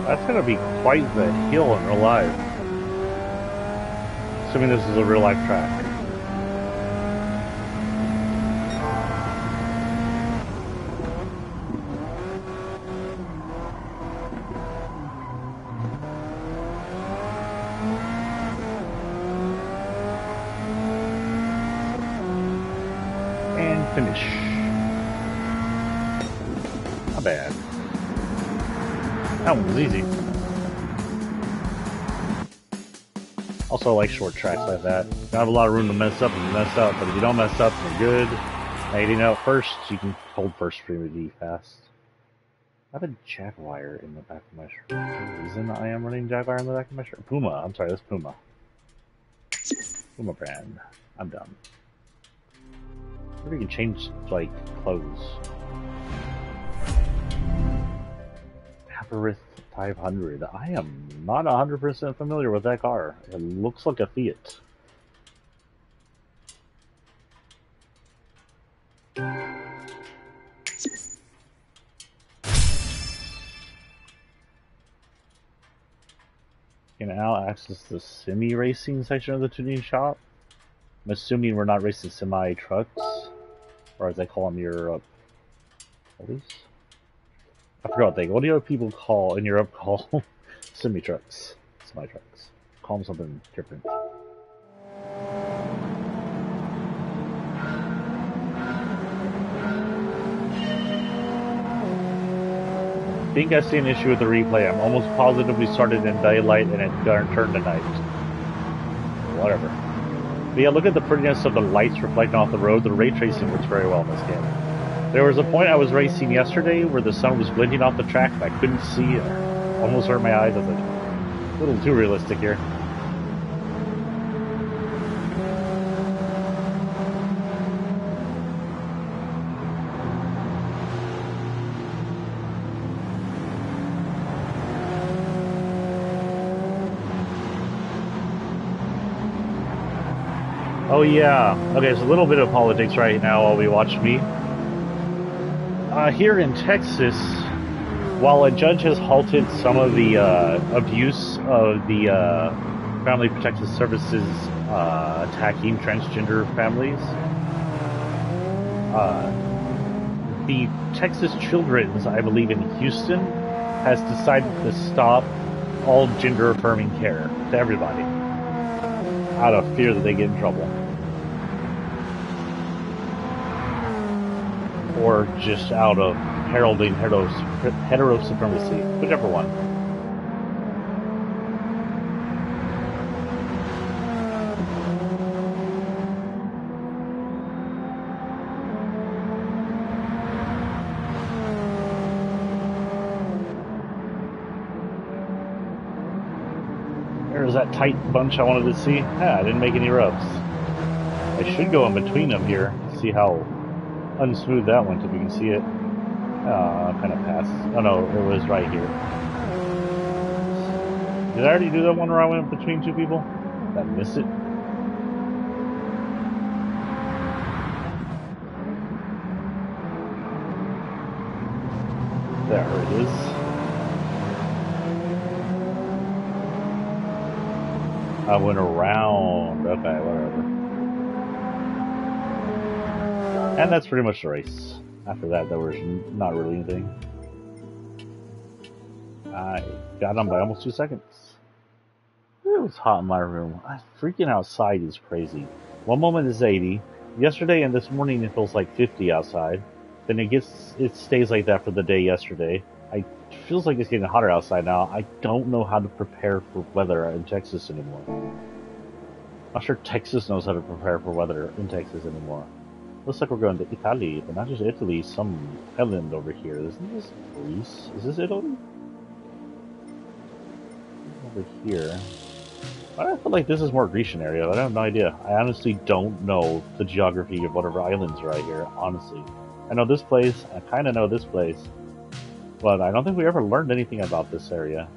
That's gonna be quite the hill in real life. Assuming this is a real life track. And finish. Not bad. That one was easy. Also, I like short tracks like that. You don't have a lot of room to mess up, and mess up, but if you don't mess up, you're good. Heading out first, you can hold first pretty fast. I have a Jaguar in the back of my shirt. The reason I am running Jaguar in the back of my shirt? Puma. I'm sorry, that's Puma. Puma brand. I'm done. Maybe you can change, like, clothes. Aperith 500. I am not 100% familiar with that car. It looks like a Fiat. can now access the semi-racing section of the tuning shop. I'm assuming we're not racing semi-trucks, or as they call them in Europe. Police? I forgot what do other people call in Europe call semi-trucks? Semi-trucks. Call them something different. I think I see an issue with the replay. I'm almost positive we started in daylight and it turned to night. Whatever. But yeah, look at the prettiness of the lights reflecting off the road. The ray tracing works very well in this game. There was a point I was racing yesterday where the sun was glinting off the track and I couldn't see it. Almost hurt my eyes. I was like, a little too realistic here. Oh yeah. Okay, so a little bit of politics right now while we watch me. Here in Texas, while a judge has halted some of the abuse of the Family Protective Services attacking transgender families, the Texas Children's, I believe in Houston, has decided to stop all gender-affirming care to everybody out of fear that they get in trouble. Or just out of heralding hetero supremacy, whichever one. There's that tight bunch I wanted to see. Yeah, I didn't make any rubs. I should go in between them here, see how unsmooth that went, if you can see it. Kind of passed. Oh no, it was right here. Did I already do that one where I went between two people? Did I miss it? There it is. I went around. Okay, whatever. And that's pretty much the race. After that, there was not really anything. I got them by almost 2 seconds. It was hot in my room. Freaking outside is crazy. One moment is 80. Yesterday and this morning it feels like 50 outside. Then it stays like that for the day yesterday. It feels like it's getting hotter outside now. I don't know how to prepare for weather in Texas anymore. I'm not sure Texas knows how to prepare for weather in Texas anymore. Looks like we're going to Italy, but not just Italy, some island over here. Isn't this Greece? Is this Italy? Over here. I feel like this is more Grecian area, but I have no idea. I honestly don't know the geography of whatever islands are right here, honestly. I know this place, I kind of know this place, but I don't think we ever learned anything about this area.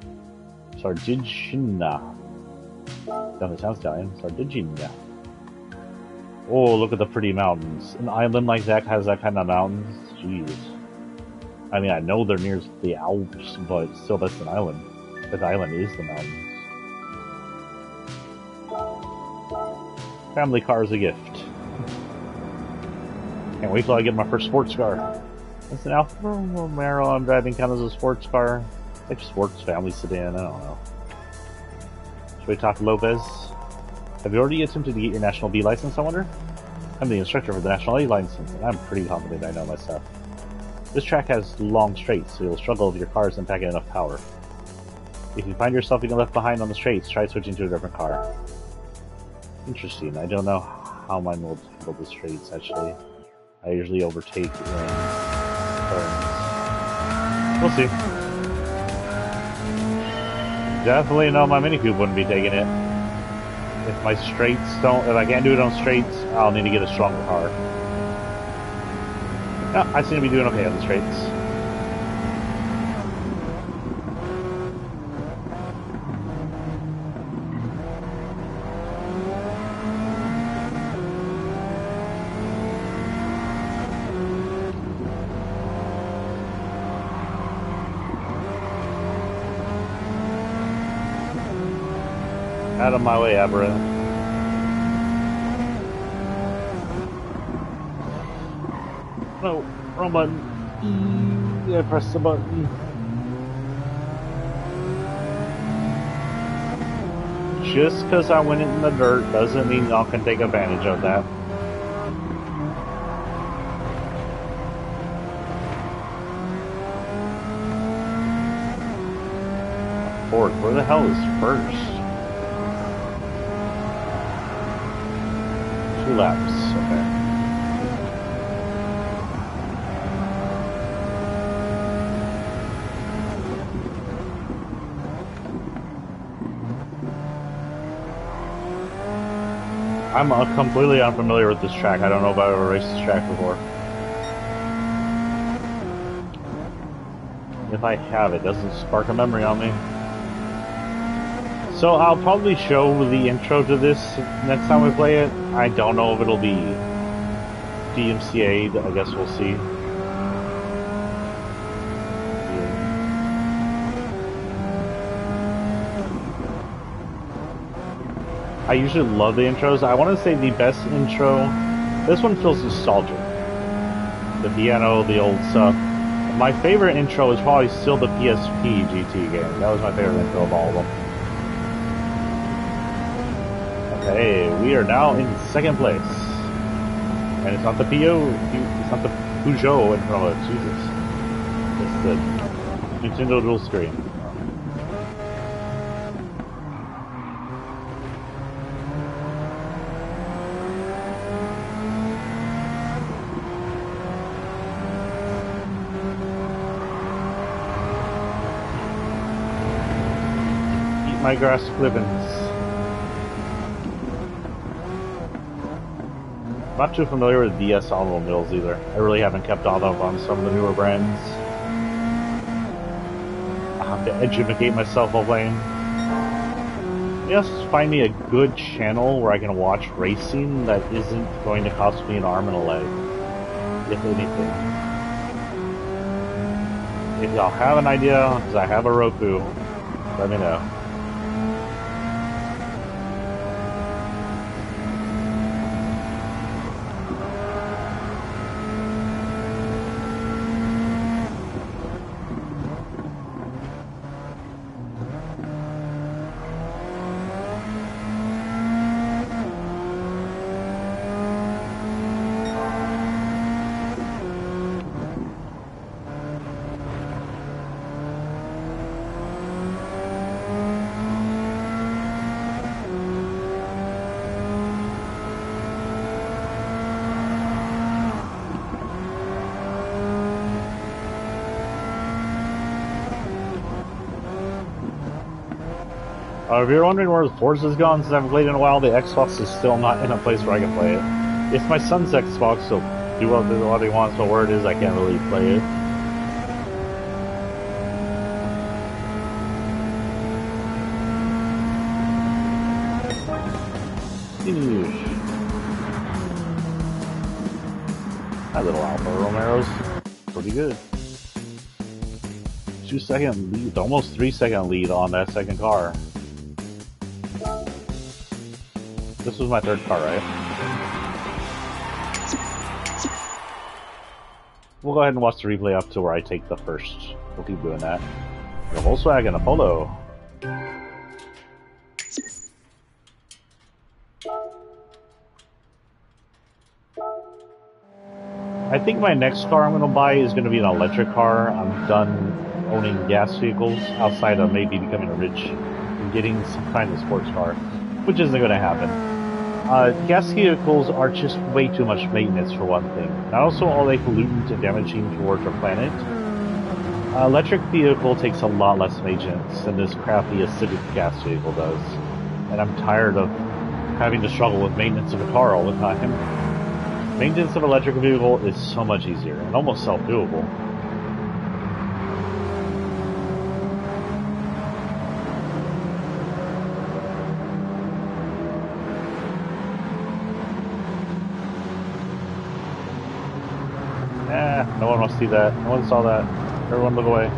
Sardinia. Definitely sounds Italian. Sardinia. Oh, look at the pretty mountains. An island like that has that kind of mountains? Jeez. I mean, I know they're near the Alps, but still, that's an island. That island is the mountains. Family car is a gift. Can't wait till I get my first sports car. It's an Alfa Romero I'm driving count as a sports car. Like sports family sedan, I don't know. Should we talk to Lopez? Have you already attempted to get your National B license, I wonder? I'm the instructor for the National A license, and I'm pretty confident I know my stuff. This track has long straights, so you'll struggle if your car isn't packing enough power. If you find yourself getting left behind on the straights, try switching to a different car. Interesting, I don't know how mine will handle the straights, actually. I usually overtake in turns. We'll see. Definitely know my Mini Coupe wouldn't be taking it. If my straights if I can't do it on straights, I'll need to get a stronger car. No, I seem to be doing okay on the straights. Out of my way, Aberrant. No, wrong button. I pressed the button. Just because I went in the dirt doesn't mean y'all can take advantage of that. Ford, where the hell is first? 2 laps, okay. I'm completely unfamiliar with this track. I don't know if I've ever raced this track before. If I have, it doesn't spark a memory on me. So I'll probably show the intro to this next time we play it. I don't know if it'll be DMCA'd. I guess we'll see. I usually love the intros. I want to say the best intro. This one feels nostalgic. The piano, the old stuff. My favorite intro is probably still the Ps5 GT game. That was my favorite intro of all of them. Okay, we are now in 2nd place. And it's not the it's not the Peugeot in front of it. Jesus. It's the Nintendo dual screen. My grass clippings. Not too familiar with DS automobiles either. I really haven't kept on up on some of the newer brands. I'll have to educate myself while playing. Yes, find me a good channel where I can watch racing that isn't going to cost me an arm and a leg, if anything. If y'all have an idea, because I have a Roku, let me know. If you're wondering where the Forza's gone since I haven't played in a while, the Xbox is still not in a place where I can play it. It's my son's Xbox, so do what he wants, but where it is, I can't really play it. That little Alfa Romero's pretty good. 2-second lead, almost 3-second lead on that second car. This was my third car, right? We'll go ahead and watch the replay up to where I take the first. We'll keep doing that. The Volkswagen Apollo. I think my next car I'm going to buy is going to be an electric car. I'm done owning gas vehicles outside of maybe becoming rich and getting some kind of sports car, which isn't going to happen. Gas vehicles are just way too much maintenance for one thing. Not also are they pollutant and damaging towards our planet. Electric vehicle takes a lot less maintenance than this crappy acidic gas vehicle does. And I'm tired of having to struggle with maintenance of a car all the time. Maintenance of an electric vehicle is so much easier and almost self-doable. No one wants to see that. No one saw that. Everyone look away.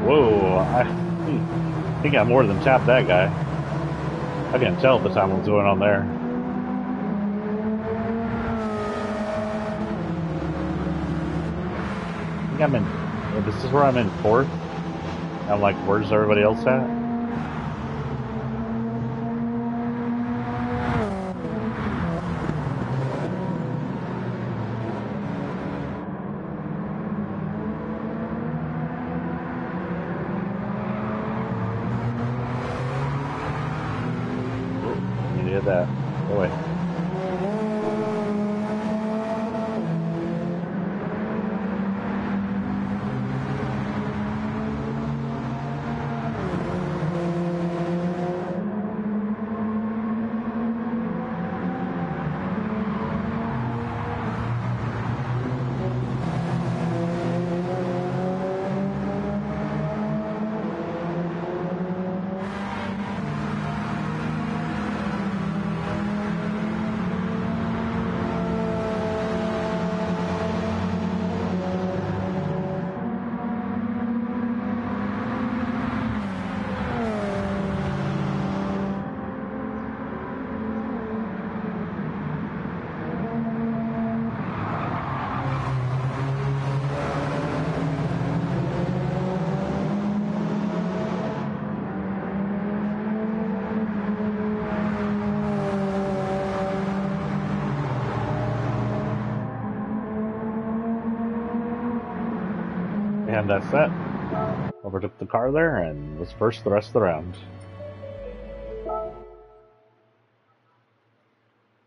Whoa, I think I more than tapped that guy. I can't tell at the time what's going on there. I think I'm in, this is where I'm in fourth. I'm like, where's everybody else at? You did that. Go away. And that's that. Overtook the car there and was first the rest of the round.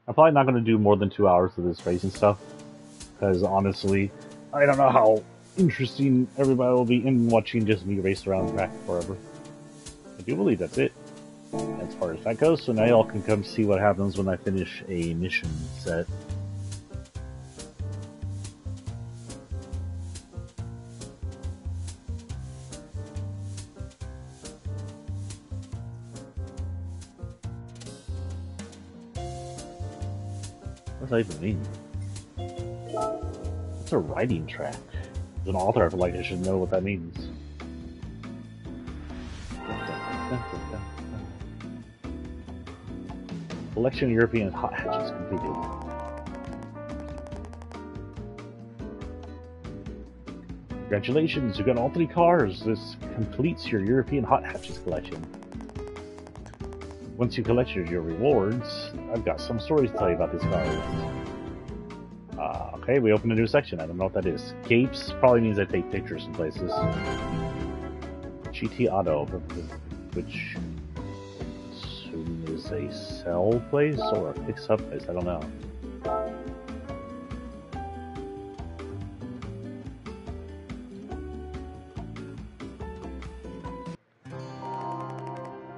I'm probably not going to do more than 2 hours of this racing stuff, because honestly, I don't know how interesting everybody will be in watching just me race around the track forever. I do believe that's it, as far as that goes, so now y'all can come see what happens when I finish a mission set. What does that even mean? It's a riding track. As an author, I feel like I should know what that means. Collection of European hot hatches completed. Congratulations, you got all 3 cars. This completes your European hot hatches collection. Once you collected your rewards, I've got some stories to tell you about these cars. Okay, we opened a new section. I don't know what that is. Capes probably means I take pictures in places. GT Auto, which I assume is a sell place or a fix-up place. I don't know.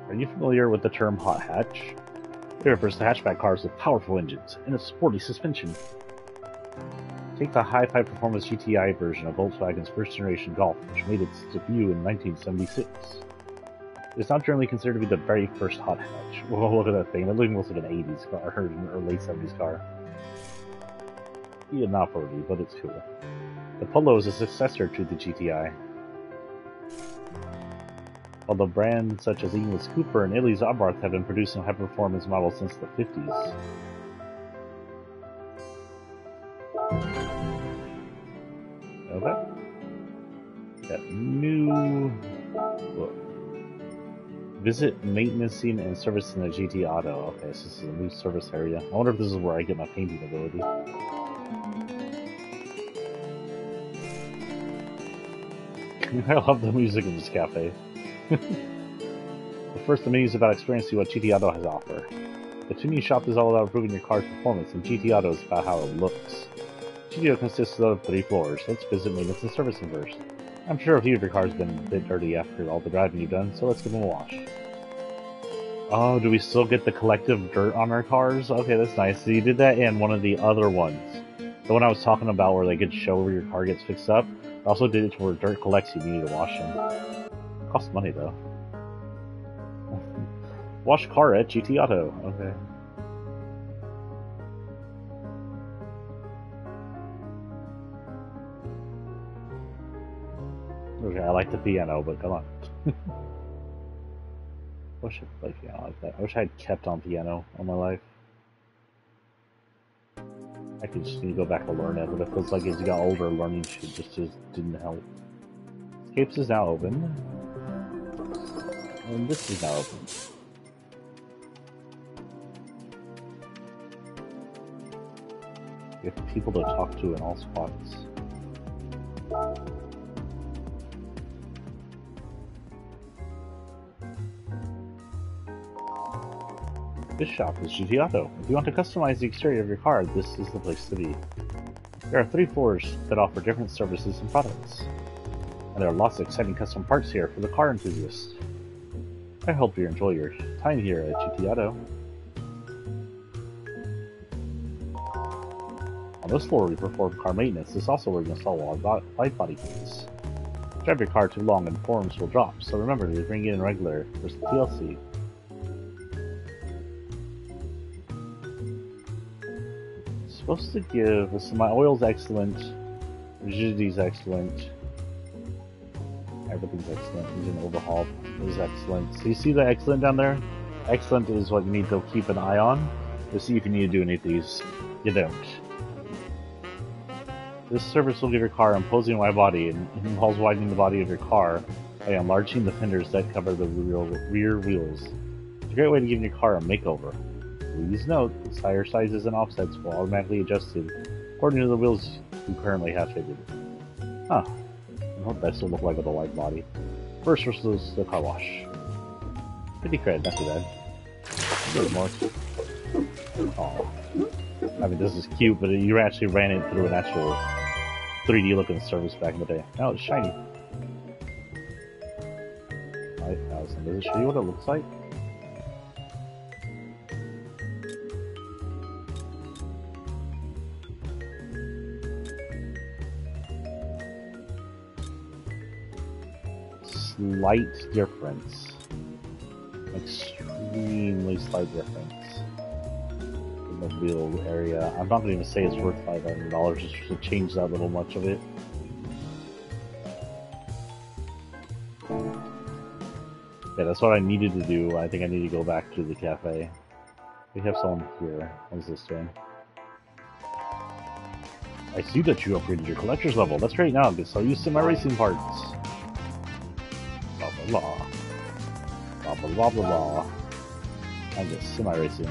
Are you familiar with the term hot hatch? It refers to hatchback cars with powerful engines and a sporty suspension. Take the high-pipe performance GTI version of Volkswagen's first-generation Golf, which made its debut in 1976. It's not generally considered to be the very first hot hatch. Well, look at that thing. That looks like an 80s car, or late 70s car. Yeah, not 40, but it's cool. The Polo is a successor to the GTI. Although brands such as English Cooper and Italy's Abarth have been producing high-performance models since the 50s. Okay. Got new... Look. Visit maintenancing and servicing the GT Auto. Okay, so this is a new service area. I wonder if this is where I get my painting ability. I love the music in this cafe. But first, the menu is about experiencing what GT Auto has to offer. The tuning shop is all about improving your car's performance, and GT Auto is about how it looks. GT Auto consists of 3 floors. Let's visit maintenance and servicing first. I'm sure a few of your cars have been a bit dirty after all the driving you've done, so let's give them a wash. Oh, do we still get the collective dirt on our cars? Okay, that's nice. So you did that in one of the other ones. The one I was talking about where they could show where your car gets fixed up. I also did it to where dirt collects you need to wash them. It costs money though. Wash car at GT Auto. Okay. Okay, I like the piano, but come on. I wish I played piano like that. I wish I had kept on piano all my life. I could just need to go back and learn it, but it feels like as you got older, learning shit just didn't help. Escapes is now open. And this is now open. You have people to talk to in all spots. This shop is GT Auto. If you want to customize the exterior of your car, this is the place to be. There are 3 floors that offer different services and products. And there are lots of exciting custom parts here for the car enthusiast. I hope you enjoy your time here at GT Auto. On this floor we perform car maintenance. This is also where you install all light body kits. Drive your car too long and forms will drop, so remember to bring it in regular for some TLC. Supposed to give this. My oil's excellent, rigidity's excellent, everything's excellent. Engine overhaul is excellent. So you see the excellent down there? Excellent is what you need to keep an eye on to see if you need to do any of these. You don't. This service will give your car imposing wide body and involves widening the body of your car by enlarging the fenders that cover the rear wheels. It's a great way to give your car a makeover. Please note, the tire sizes and offsets will automatically adjusted according to the wheels you currently have fitted. Huh. I hope that still look like with a wide body. First versus the car wash. 50 credit, not too bad. Good more. Oh. I mean, this is cute, but you actually ran it through an actual 3D looking service back in the day. Now it's shiny. 5,000. Does it show you what it looks like? Slight difference. Extremely slight difference in the wheel area. I'm not going to even say it's worth $500 just to change that little much of it. Yeah, that's what I needed to do. I think I need to go back to the cafe. We have someone here. What is this doing? I see that you upgraded your collector's level. That's great. Now I can sell you semi-racing parts. Blah blah blah. Blah blah blah blah blah. I'm just semi-racing.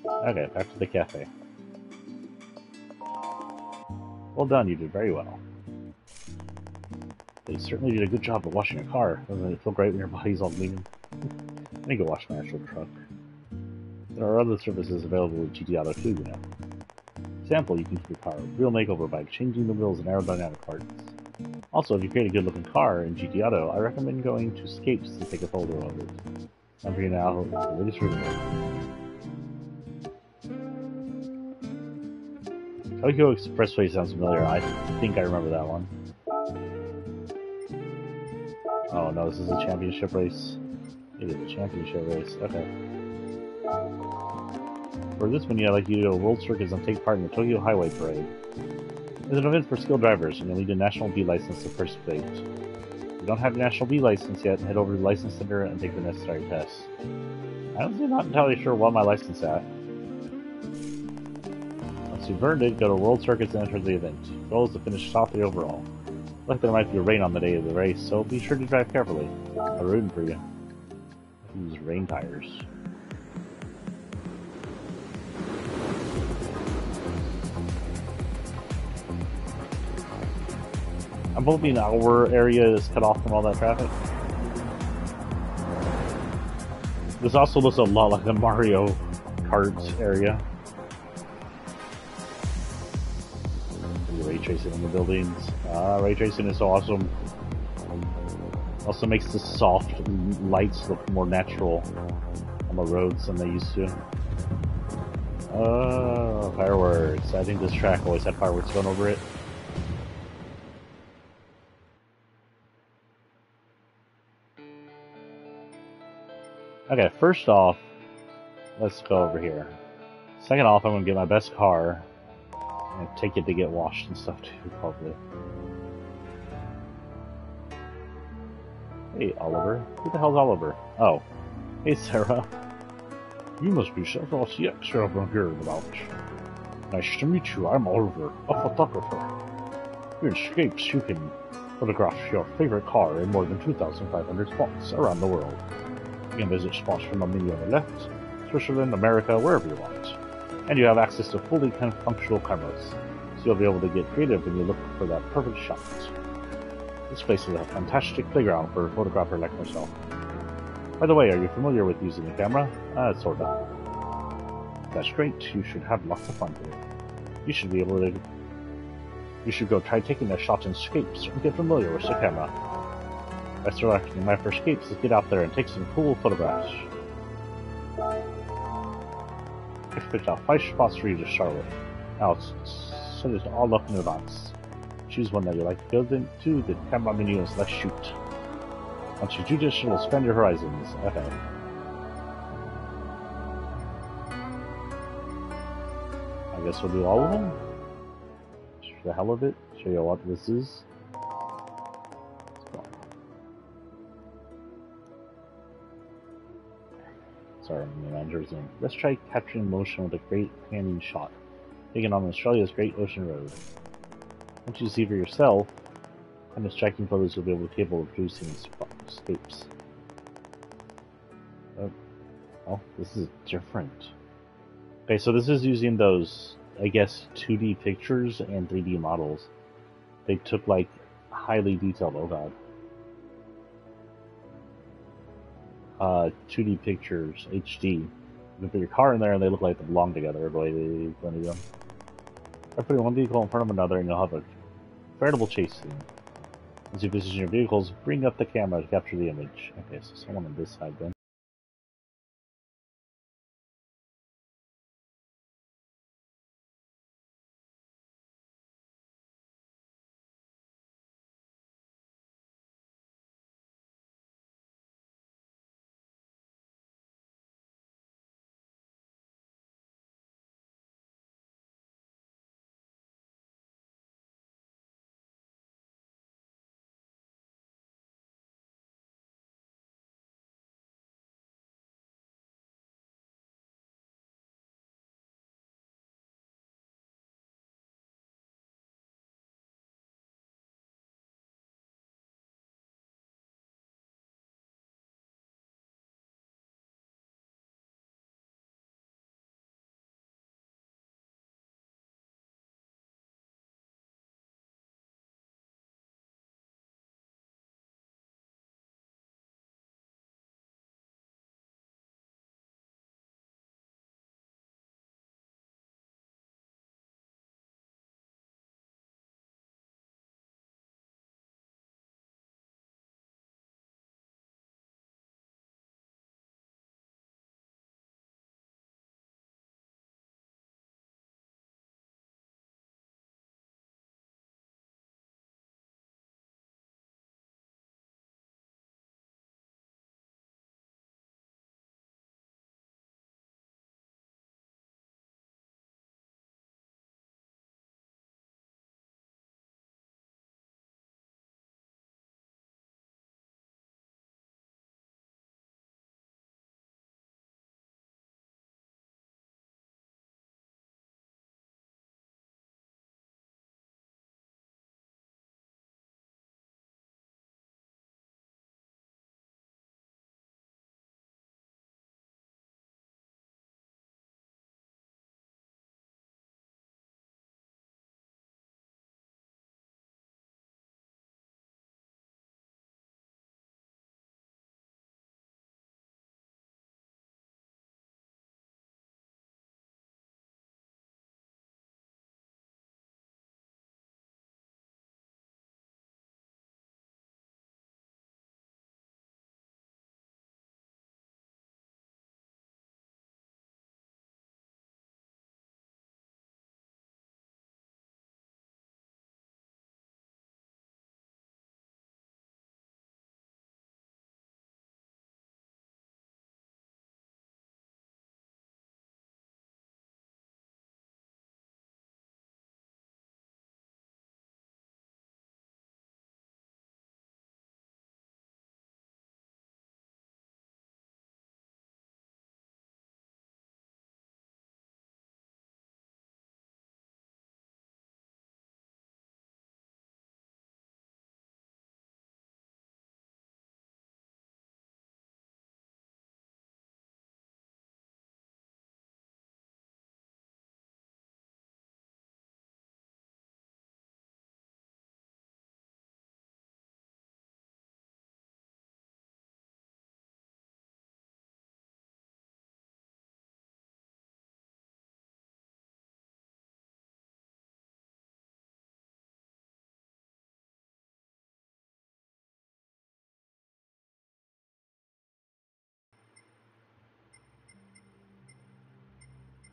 Okay, back to the cafe. Well done, you did very well. But you certainly did a good job of washing your car. Doesn't it feel great when your body's all clean? I need to go wash my actual truck. There are other services available with GT Auto too, you know. Example, you can give your car a real makeover by changing the wheels and aerodynamic parts. Also, if you create a good looking car in GT Auto, I recommend going to Scapes to take a photo of it. Time for you now, the latest review. Tokyo Expressway sounds familiar. I think I remember that one. Oh no, this is a championship race. It is a championship race. Okay. For this menu, I'd like you to go World Circus and take part in the Tokyo Highway Parade. It's an event for skilled drivers, and you'll need a National B license to participate. If you don't have your National B license yet, head over to the License Center and take the necessary tests. I'm not entirely sure what my license is at. Once you've earned it, go to World Circuits and enter the event. The goal is to finish top 3 overall. Looks like there might be rain on the day of the race, so be sure to drive carefully. I'm rooting for you. Use rain tires. I'm hoping our area is cut off from all that traffic. This also looks a lot like the Mario Kart area. Ray tracing in the buildings. Ray tracing is so awesome. Also makes the soft lights look more natural on the roads than they used to. Fireworks. I think this track always had fireworks going over it. Okay, first off, let's go over here. Second off, I'm going to get my best car. And take it to get washed and stuff too, probably. Hey, Oliver. Who the hell's Oliver? Oh. Hey, Sarah. You must be Sarah CX I've been hearing about. Nice to meet you. I'm Oliver, a photographer. Here in Scapes, you can photograph your favorite car in more than 2,500 spots around the world. You can visit spots from the menu on the left, Switzerland, America, wherever you want. And you have access to fully functional cameras, so you'll be able to get creative when you look for that perfect shot. This place is a fantastic playground for a photographer like myself. By the way, are you familiar with using the camera? Sorta. That's great. You should have lots of fun here. You should be able to... You should go try taking a shot in Scapes and get familiar with the camera. By selecting my first Scapes, let's get out there and take some cool photographs. I've picked out 5 spots for you to start with. Now, set it all up in advance. Choose one that you like to build into the camera menu and select Shoot. Once you do this, it will expand your horizons. Okay. I guess we'll do all of them? Just for the hell of it. Show you what this is. Sorry, my manager's in. Let's try capturing motion with a Great Canyon shot, taken on Australia's Great Ocean Road. Once you see for yourself, and the striking photos you'll be capable of producing Scapes. Oh, this is different. Okay, so this is using those, I guess, 2D pictures and 3D models. They took, like, highly detailed, oh god. 2D pictures, HD. You put your car in there and they look like they belong together, the way they blended them. By putting one vehicle in front of another and you'll have a veritable chase scene. As you position your vehicles, bring up the camera to capture the image. Okay, so someone on this side then.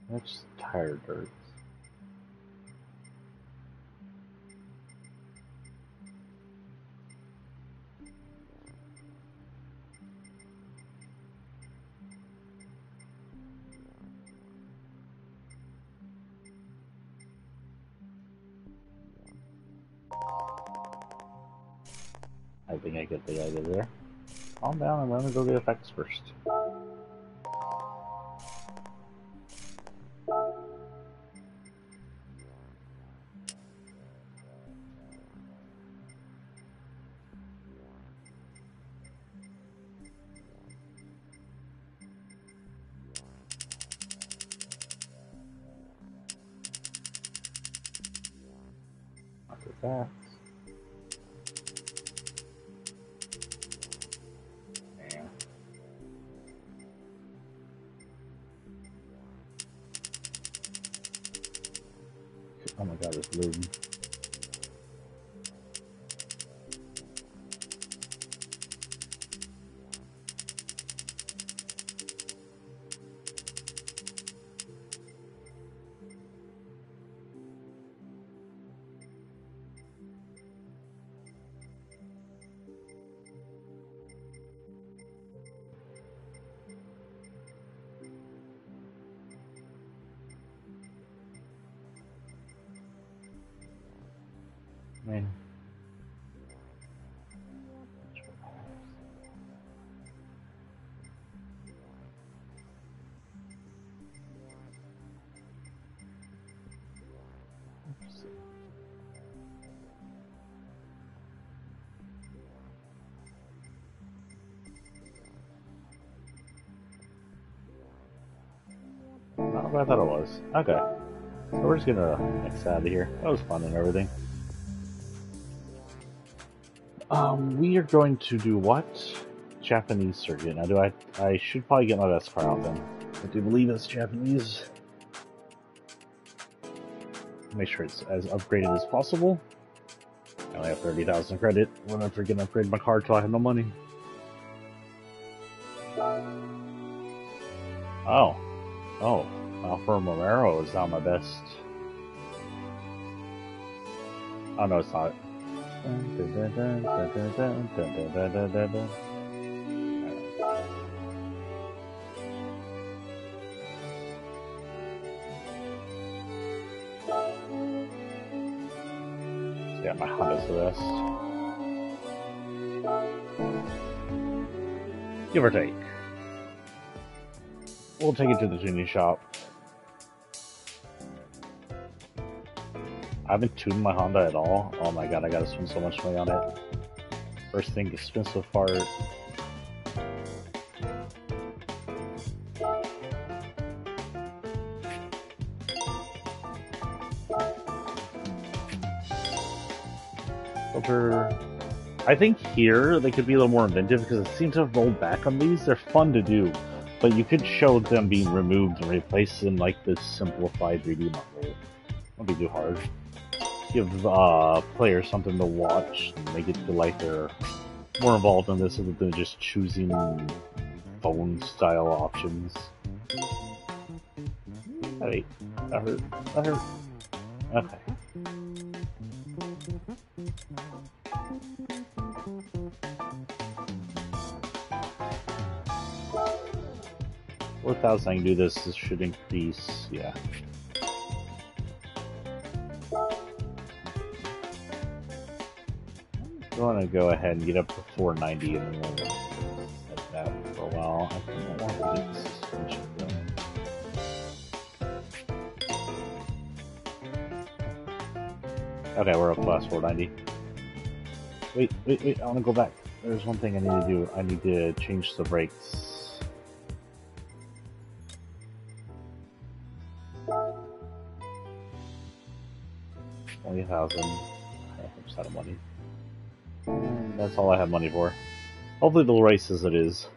They're just tire dirts. I think I get the idea there. Calm down, I'm gonna go get effects first. Look at that. Damn. Oh my god, it's loading. Man. Not what I thought it was. Okay. So we're just gonna X out of here. That was fun and everything. We are going to do what? Japanese surgeon. Now I should probably get my best car out then. I do believe it's Japanese. Make sure it's as upgraded as possible. I only have 30,000 credit. I'm never gonna upgrade my car till I have no money. Oh. Alfa Romero is not my best. Oh no, it's not. Yeah, my Honda's the best. Give or take. We'll take it to the tuning shop. I haven't tuned my Honda at all. Oh my god, I gotta spend so much money on it. First thing, expensive part. Filter. I think here they could be a little more inventive because it seems to have rolled back on these. They're fun to do, but you could show them being removed and replaced in like this simplified 3D model. Won't be too hard. Give players something to watch and make it feel like they're more involved in this other than just choosing phone style options. Hey, that hurt. That hurt. Okay. $4,000 I can do this. This should increase. Yeah. I want to go ahead and get up to 490 and then we'll set that for a while. I don't want to get the suspension going. Okay, we're up past 490. Wait, I want to go back. There's one thing I need to do. I need to change the brakes. 20,000. I'm just out of money. That's all I have money for. Hopefully they'll race as it is.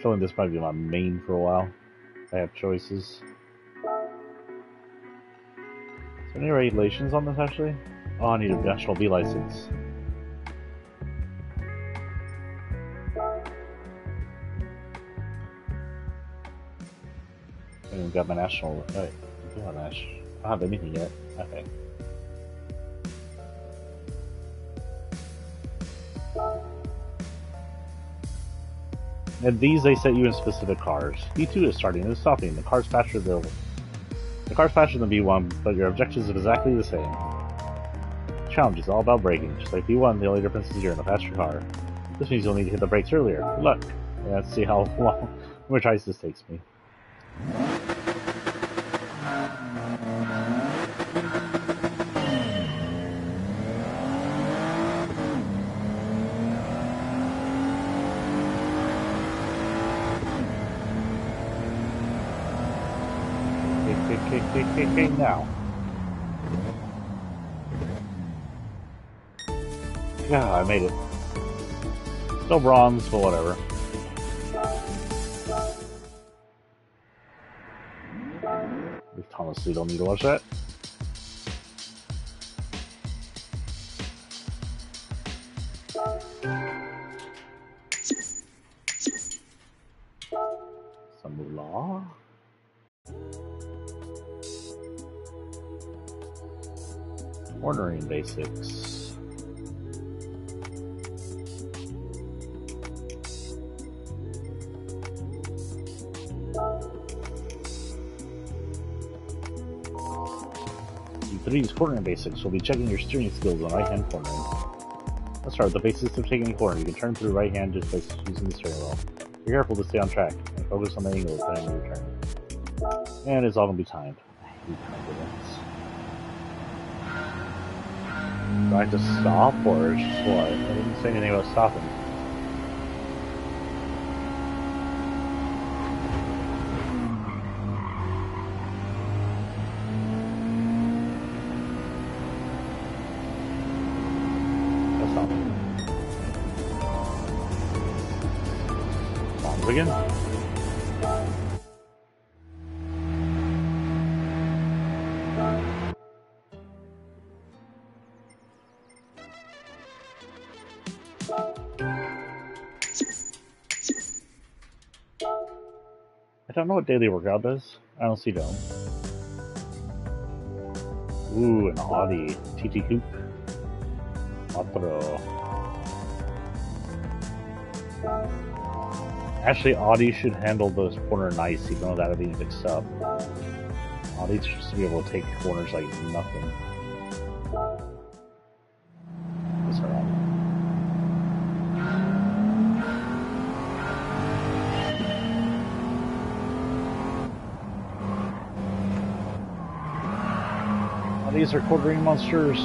Showing this might be my main for a while. I have choices. Is there any regulations on this actually? Oh, I need a National B license. I've got my national. Yeah, I don't have anything yet. Okay. And these they set you in specific cars. V2 is starting and stopping. The car's faster than V1, but your objectives are exactly the same. Challenge is all about braking. Just like V1, the only difference is you're in a faster car. This means you'll need to hit the brakes earlier. Good luck. Yeah, let's see how much ice this takes me. Okay, now. Yeah, I made it. Still bronze, but whatever. We honestly don't need to watch that. Some moolah. Ordering basics. For these cornering basics, we'll be checking your steering skills on right-hand cornering. Let's start with the basics of taking a corner. You can turn through right hand just by using the steering wheel. Be careful to stay on track and focus on the angle of the your turn. And it's all going to be timed. I hate confidence. Do I have to stop or just what? I didn't say anything about stopping. That's not me. Bombs again? I don't know what daily workout does. I don't see them. Ooh, an Audi TT Coupe. Quattro. Actually, Audi should handle those corner nice, even though that would be mixed up. Audi should be able to take corners like nothing. That's alright. These are quartering monsters.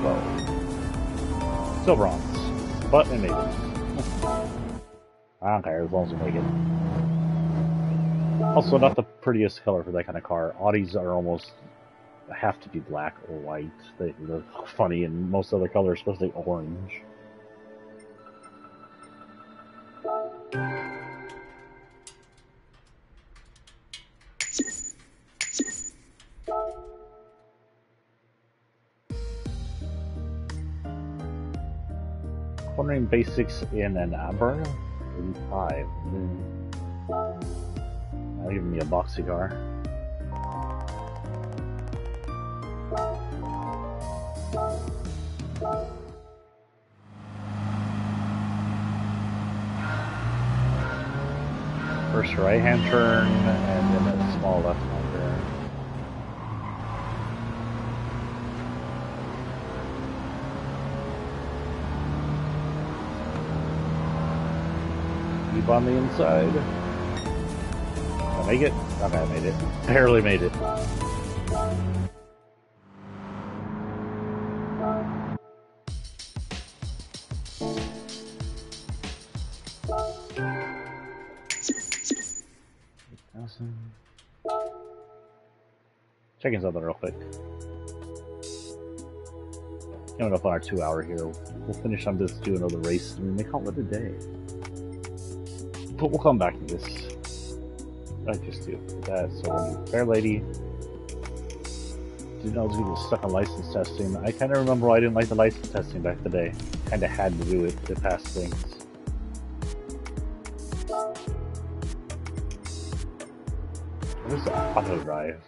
Whoa. Still bronze. But I made it. I don't care as long as I make it. Also, not the prettiest color for that kind of car. Audis are almost have to be black or white. They look funny in most other colors, especially orange. Cornering basics in an Amber 85. Now give me a boxy car. First right hand turn and then a small left hand turn. Keep on the inside. Did I make it? Okay, I made it. Barely made it. Checking something real quick. Coming up on our 2 hour here. We'll finish on this, do another race, and we may call it a day. But we'll come back to this. I just do that. So we'll do Fair Lady. Didn't know I was going to get stuck on license testing. I kind of remember why I didn't like the license testing back in the day. Kind of had to do it to pass things. This is auto drive.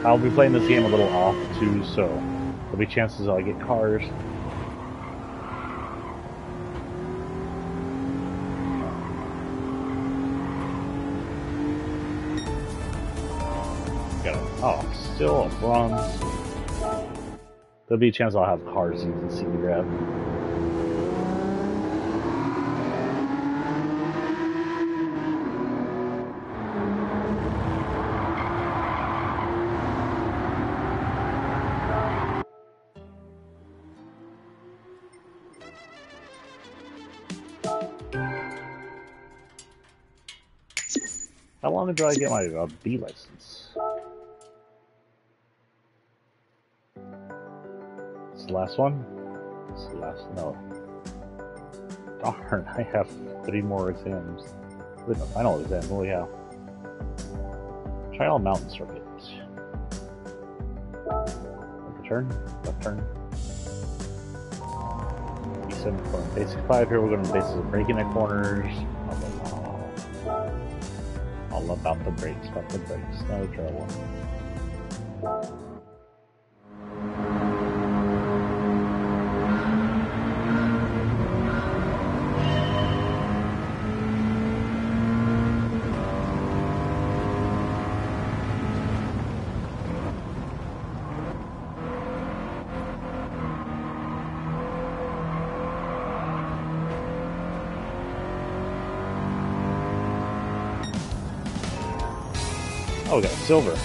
I'll be playing this game a little off too, so there'll be chances I get cars. Oh, still a bronze. There'll be a chance I'll have cars you can see to grab. How long did I get my B license? It's the last one? It's the last, no. Darn, I have 3 more exams. Wait, no, final exam, holy cow. Try all mountain circuits. Left turn, left turn. Ps5 corner. Basic 5 here, we're going to basis of braking at corners. All about the brakes, no trouble. Oh, we got silver.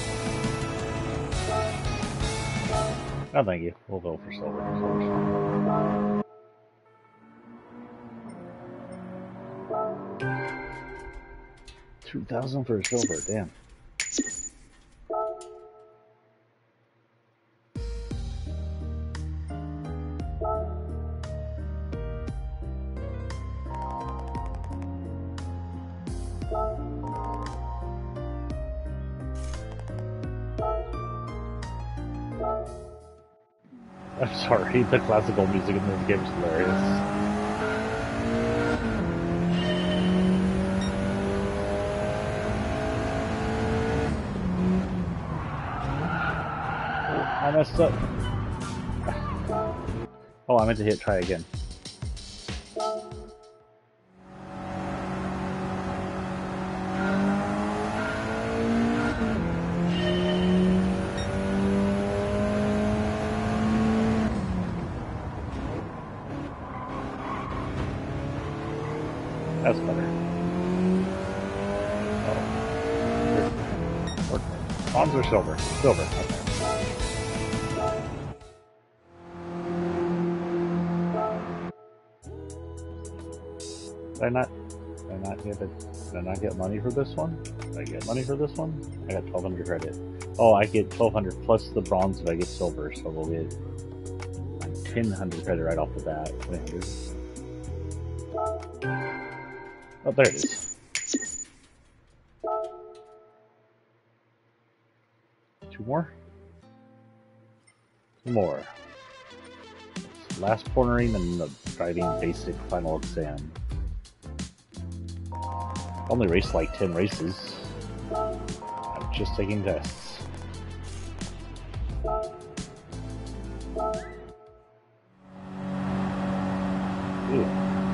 No, thank you. We'll go for silver. $2,000 for silver, damn. I'm sorry, the classical music in this game is hilarious. Oh, I messed up. Oh, I meant to hit try again. That's better. Oh. Bronze or silver? Silver, okay. Did I not get money for this one? Did I get money for this one? I got 1,200 credit. Oh, I get 1,200 plus the bronze if I get silver, so we'll get 1,000 credit right off the bat. 200. Oh, there it is. 2 more? 2 more. Last cornering and the driving basic final exam. Only raced like 10 races. I'm just taking tests. Ooh,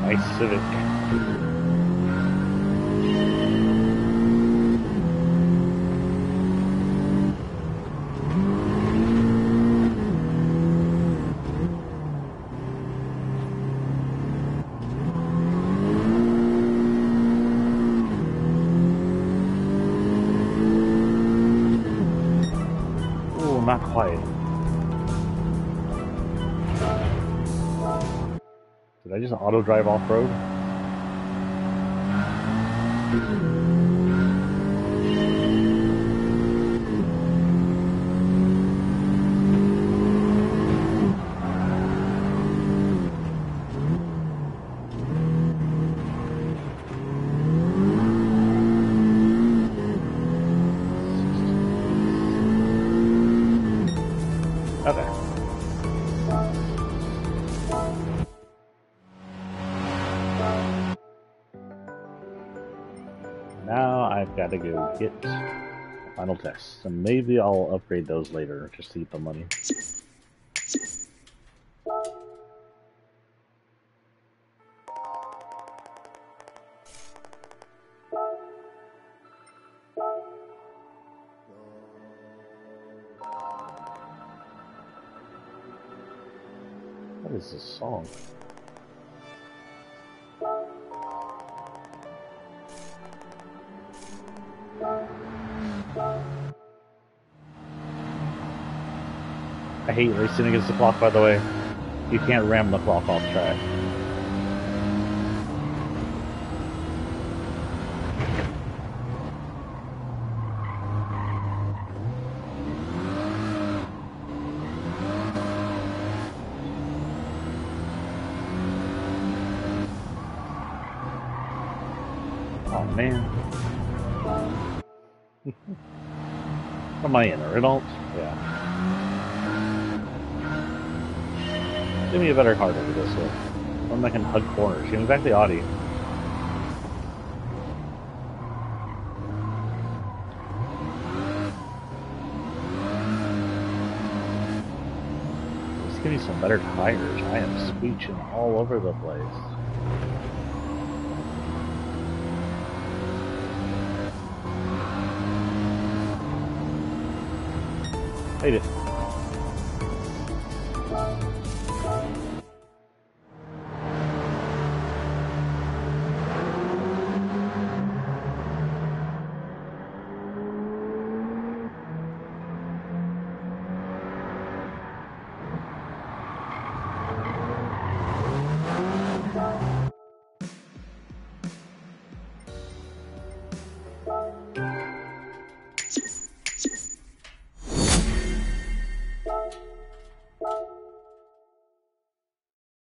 nice Civic. Not quite. Did I just auto drive off-road? Okay. Now I've got to go get final tests, and maybe I'll upgrade those later just to get the money. What is this song? I hate racing against the clock, by the way. You can't ram the clock off track. Oh man. What am I in? A Renault? Yeah. Give me a better car over this way. One that can hug corners. Give me back the Audi. Just give me some better tires. I am screeching all over the place. Made it.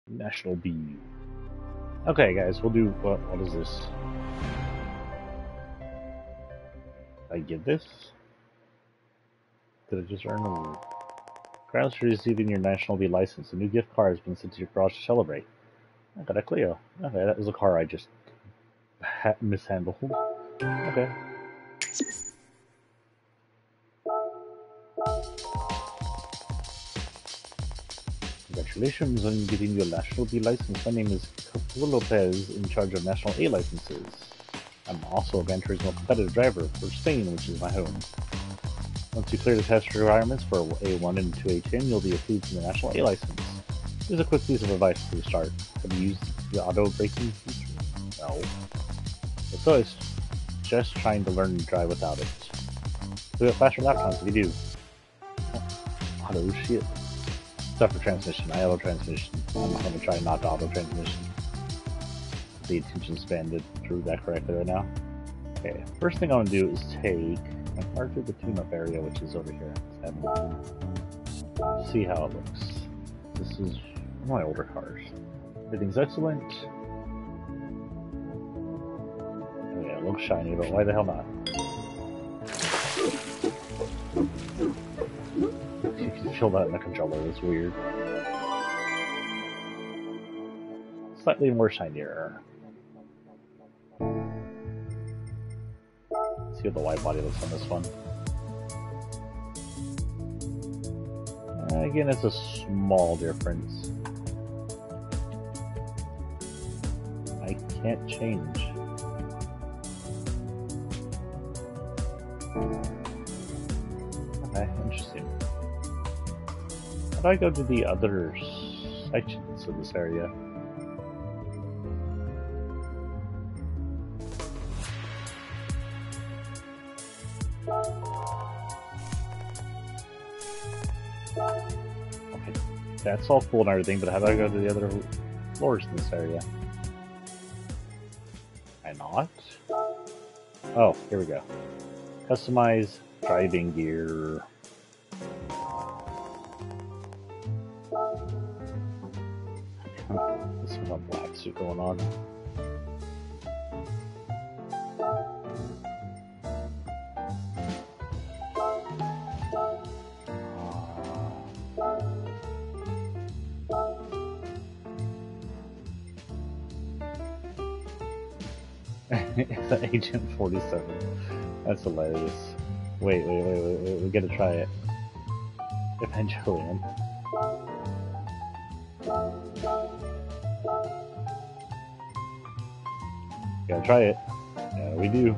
National B. Okay, guys, we'll do what is this? Did I get this? Did I just earn a grounds for receiving your National B license? A new gift card has been sent to your garage to celebrate. I got a Clio. Okay, that was a car I just mishandled. Okay. Congratulations on getting your National B license. My name is Capullo Lopez, in charge of National A licenses. I'm also a Gran Turismo competitive driver for Spain, which is my home. Once you clear the test requirements for A1 and 2A10, you'll be approved for the National A license. Here's a quick piece of advice before you start. Have you used the auto braking feature? No. So it's just trying to learn to drive without it. We have faster lap times if you do. Auto shit. Except for transmission. I auto transmission. I'm not going to try not to auto transmission. The attention span to do that correctly right now. Okay, first thing I want to do is take my car to the tune-up area, which is over here. See how it looks. This is one of my older cars. Everything's excellent. Oh yeah, it looks shiny, but why the hell not? You can feel that in the controller, it's weird. Slightly more shinier. Let's see what the wide body looks on this one. Again, it's a small difference. I can't change. Okay, interesting. How do I go to the other sections of this area? Okay, that's all full and everything, but how do I go to the other floors in this area? Can I not? Oh, here we go. Customize driving gear. This is a black suit going on. Agent 47. That's hilarious. Wait. We gotta try it. Evangelion. Gotta try it. Yeah, we do.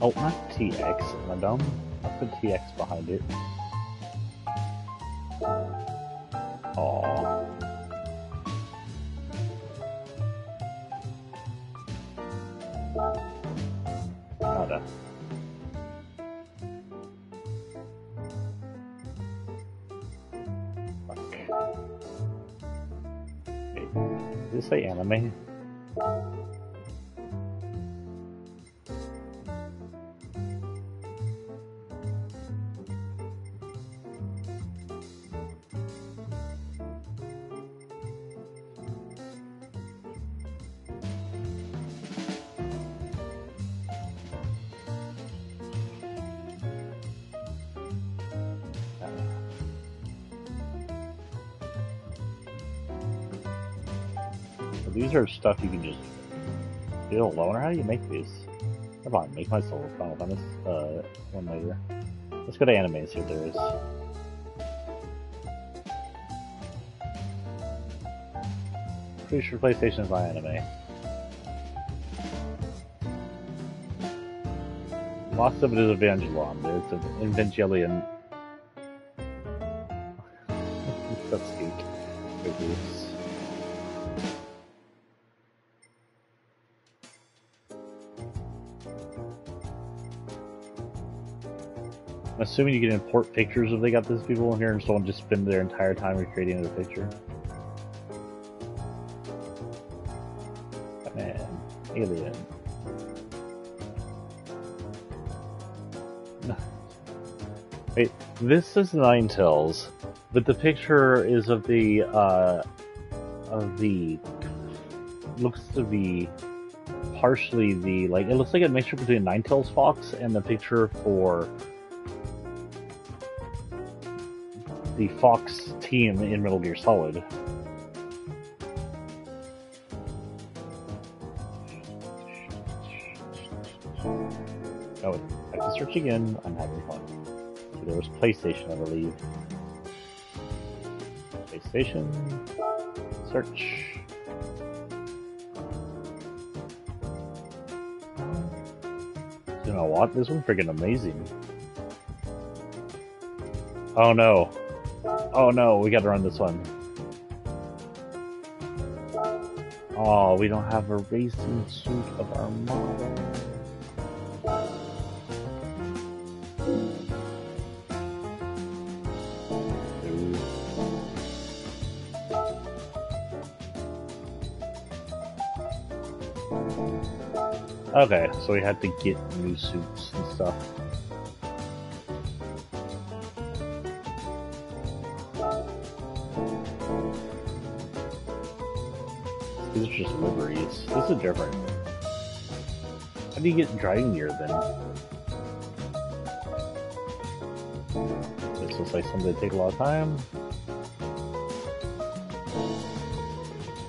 Oh, not TX, am I dumb? I put TX behind it. Aww. Nada. Fuck. Wait, did this say anime? These are stuff you can just build. I wonder how you make these. Come on, make myself a Final Fantasy one later. Let's go to anime and see what there is. Pretty sure PlayStation is my anime. Lots of it is Evangelion. There's an Evangelion. That's cute. I'm assuming you can import pictures if they got these people in here and just don't just spend their entire time recreating a picture. Man, alien. Wait, this is Ninetales, but the picture is of the looks to be partially the, like, it looks like a mixture between Ninetales Fox and the picture for the Fox team in Metal Gear Solid. Oh, I can search again. I'm having fun. So there was PlayStation, I believe. PlayStation. Search. You know what? This one's freaking amazing. Oh no. Oh no, we gotta run this one. Oh, we don't have a racing suit of our model. Okay, so we had to get new suits and stuff. These are just liveries. This is different. How do you get driving gear then? This looks like something that take a lot of time.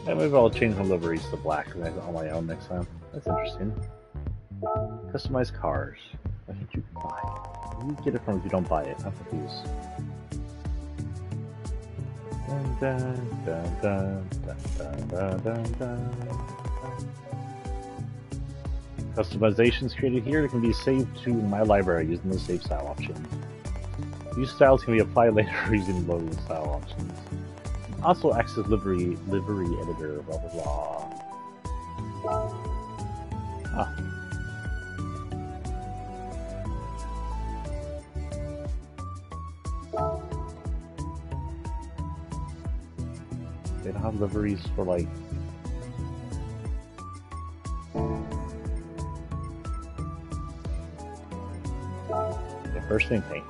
Yeah, maybe I'll change my liveries to black on my own next time. That's interesting. Customized cars. Why can't you buy it? Where do you get it from if you don't buy it? I'm confused. Dun, dun, dun, dun, dun, dun, dun, dun. Customizations created here can be saved to my library using the save style option. These styles can be applied later using loading style options. Also access livery editor, blah blah blah. Ah. They don't have liveries for, like, the first thing paints.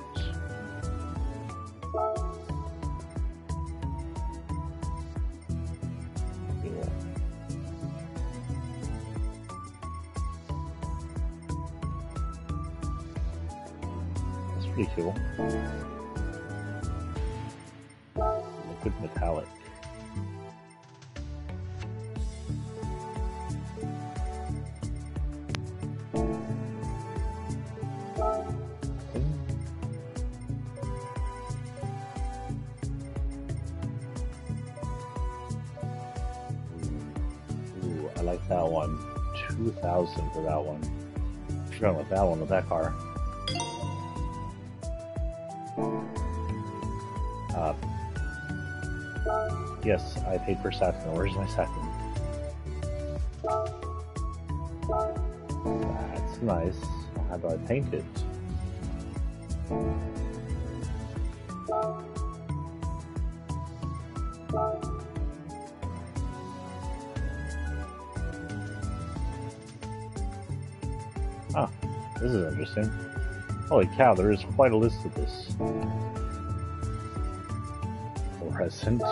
Pretty cool. Liquid metallic. Ooh, I like that one. 2,000 for that one. I'm going with that one with that car. Yes, I paid for satin. Where's my satin? That's nice. How do I paint it? Ah, this is interesting. Holy cow, there is quite a list of this. Fluorescent.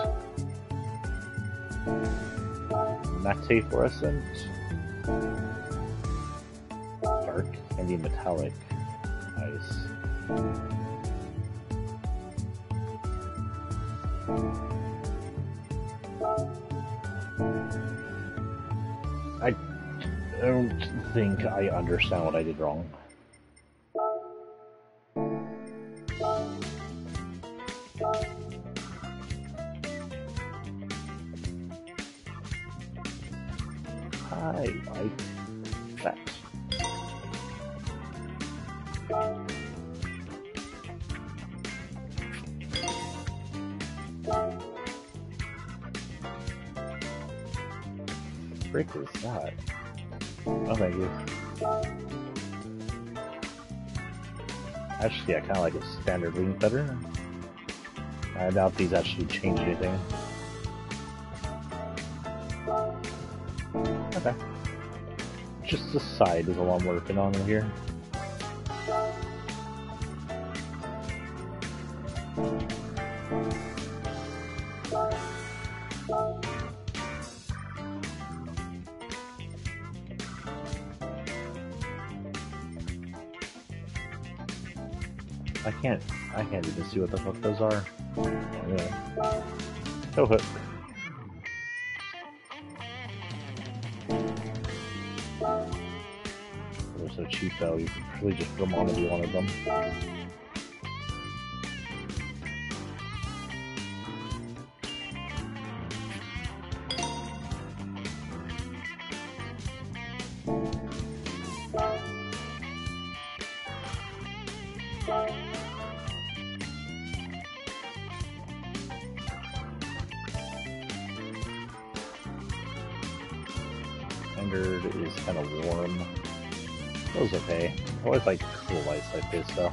Matte fluorescent. Dark candy metallic. Nice. I don't think I understand what I did wrong. I like that. Frick is that? Oh, thank you. Actually, I kind of like a standard wing better. I doubt these actually change anything. Okay. Just the side is all I'm working on in here. I can't even see what the fuck those are. Anyway. Oh, hook. They're so cheap though, you can really just put them on if you wanted them. Standard is kind of warm. Feels okay. I always like cool lights like this though.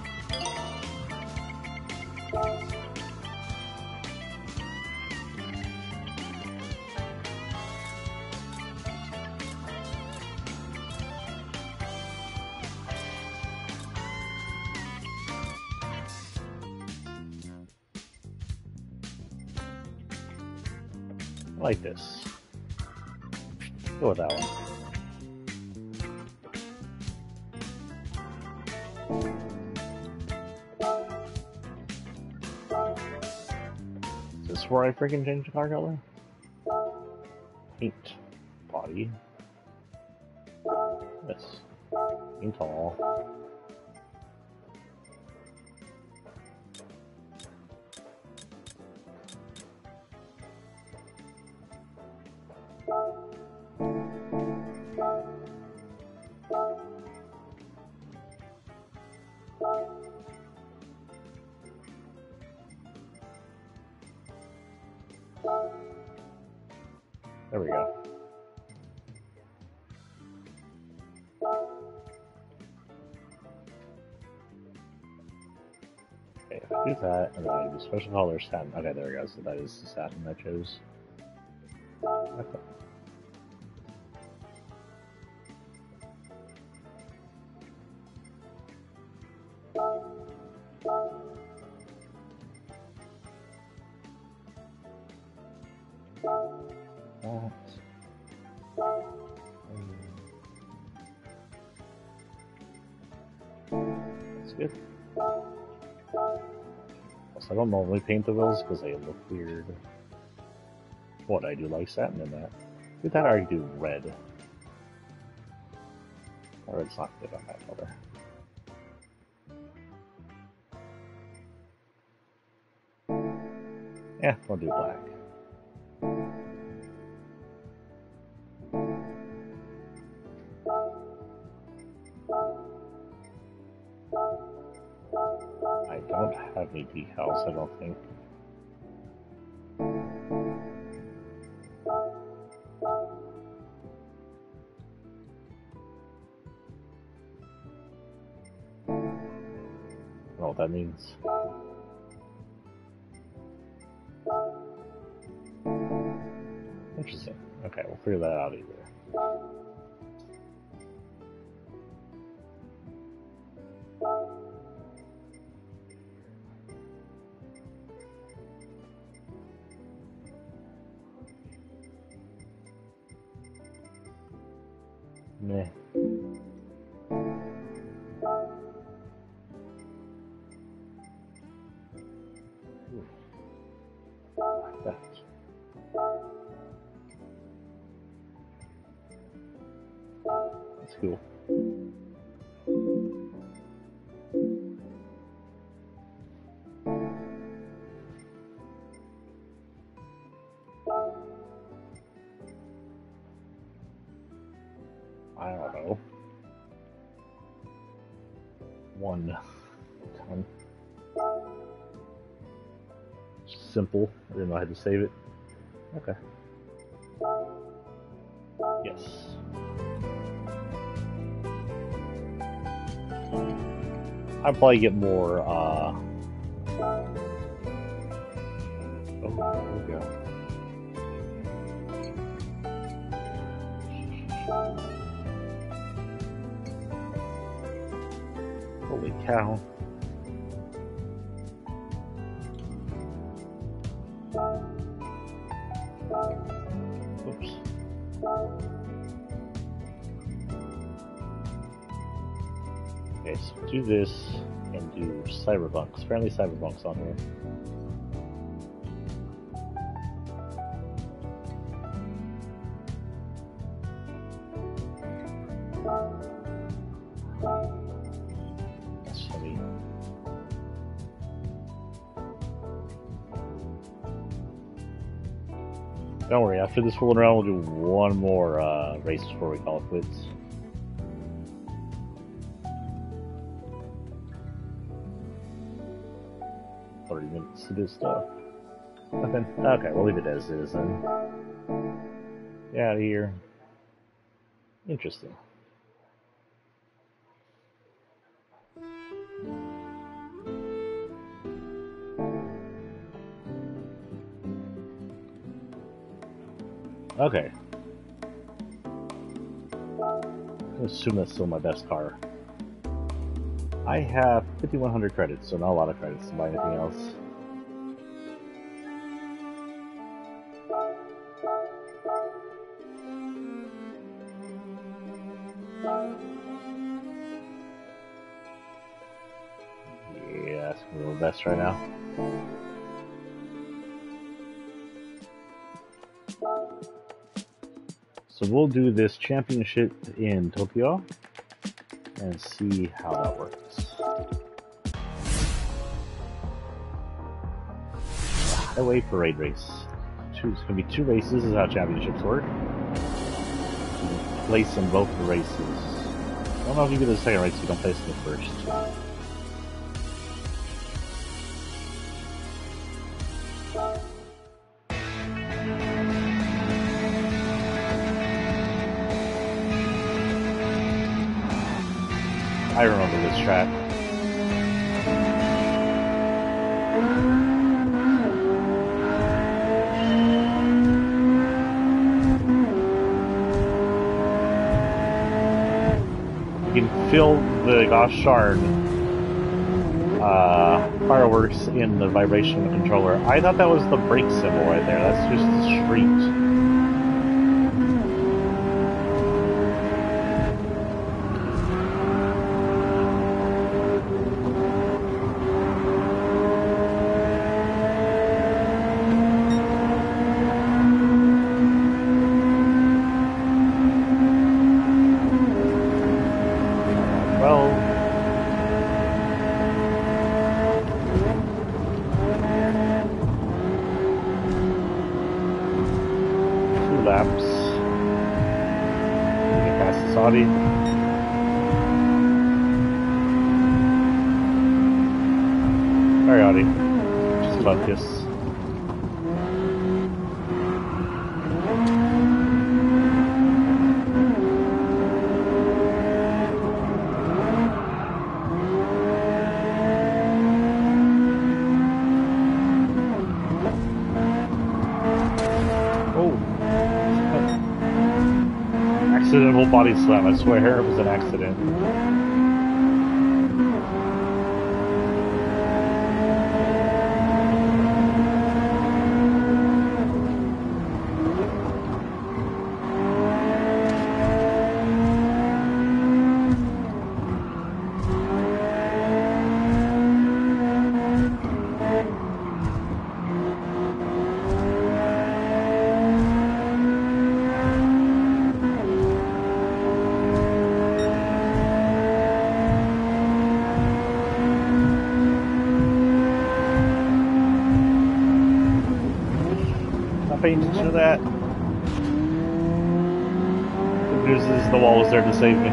I like this. Go with that one. Is this where I freaking change the car color? Paint. Body. This. Paint all. There we go. Okay, if I do that, and then I do special color satin. Okay, there we go. So that is the satin I chose. Okay. That's good. I don't normally paint the wheels because they look weird. What, I do like satin in that. With that, I do red. Red's not good on that color. Yeah, we'll do black. I don't have any decals, I don't think. I don't know what that means. Interesting. Okay, we'll figure that out either. Meh. Like that. That's cool. I don't know. 1 ton. Simple. I didn't know I had to save it. Okay. Yes. I'll probably get more, oh, there we go. Holy cow. Oops. Okay, so do this and do cyberbunks. Apparently cyberbunks on here. That's heavy. Don't worry, after this rolling around, we'll do one more race before we call it quits. Minutes to do stuff. Nothing. Okay, we'll leave it as is then. Get out of here. Interesting. Okay. I assume that's still my best car. I have 5,100 credits, so not a lot of credits to buy anything else. Yeah, that's gonna be the best right now. So we'll do this championship in Tokyo and see how that works. Highway parade race. It's going to be 2 races. This is how championships work. You can place in both the races. I don't know if you get the second race, you don't place in the first. I remember this track. You can feel the gosh darn fireworks in the vibration of the controller. I thought that was the brake symbol right there. That's just the street. Well, 2 laps. We can pass the Saudi. Sorry, Audi. Just focus. Accidental body slam, I swear it was an accident. Paying attention to that. The news is the wall was there to save me.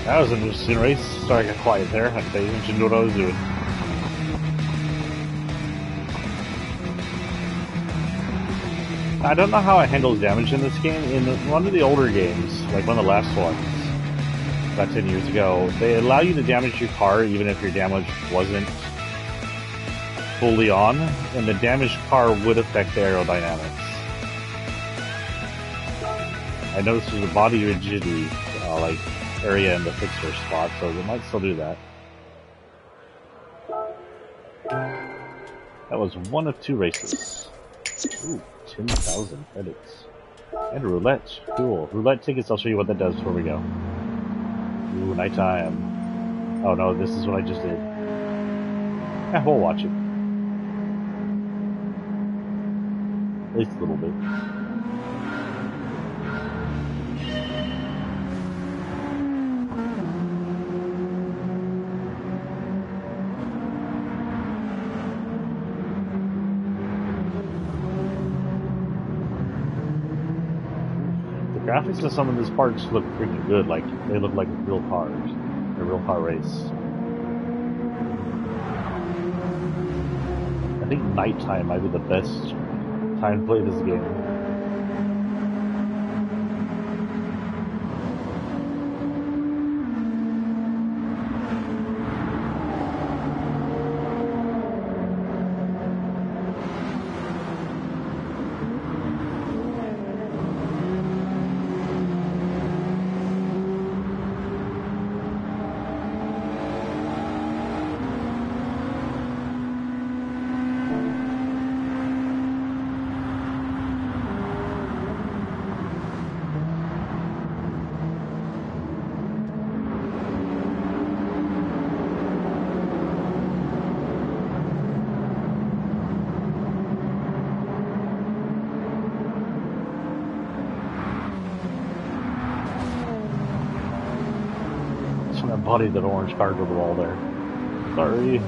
That was an interesting race. Sorry I got quiet there. I paid attention to what I was doing. I don't know how I handle damage in this game. In one of the older games, like one of the last ones, about 10 years ago, they allow you to damage your car even if your damage wasn't fully on, and the damaged car would affect the aerodynamics. I noticed there's a body rigidity, like, area in the fixer spot, so they might still do that. That was one of 2 races. Ooh, 10,000 credits. And roulette. Cool. Roulette tickets, I'll show you what that does before we go. Ooh, nighttime. Oh no, this is what I just did. Yeah, we'll watch it. At least a little bit. Graphics of some of these parts look pretty good, like they look like real cars, a real car race. I think nighttime might be the best time to play this game. I bodied that orange car to the wall there. Sorry.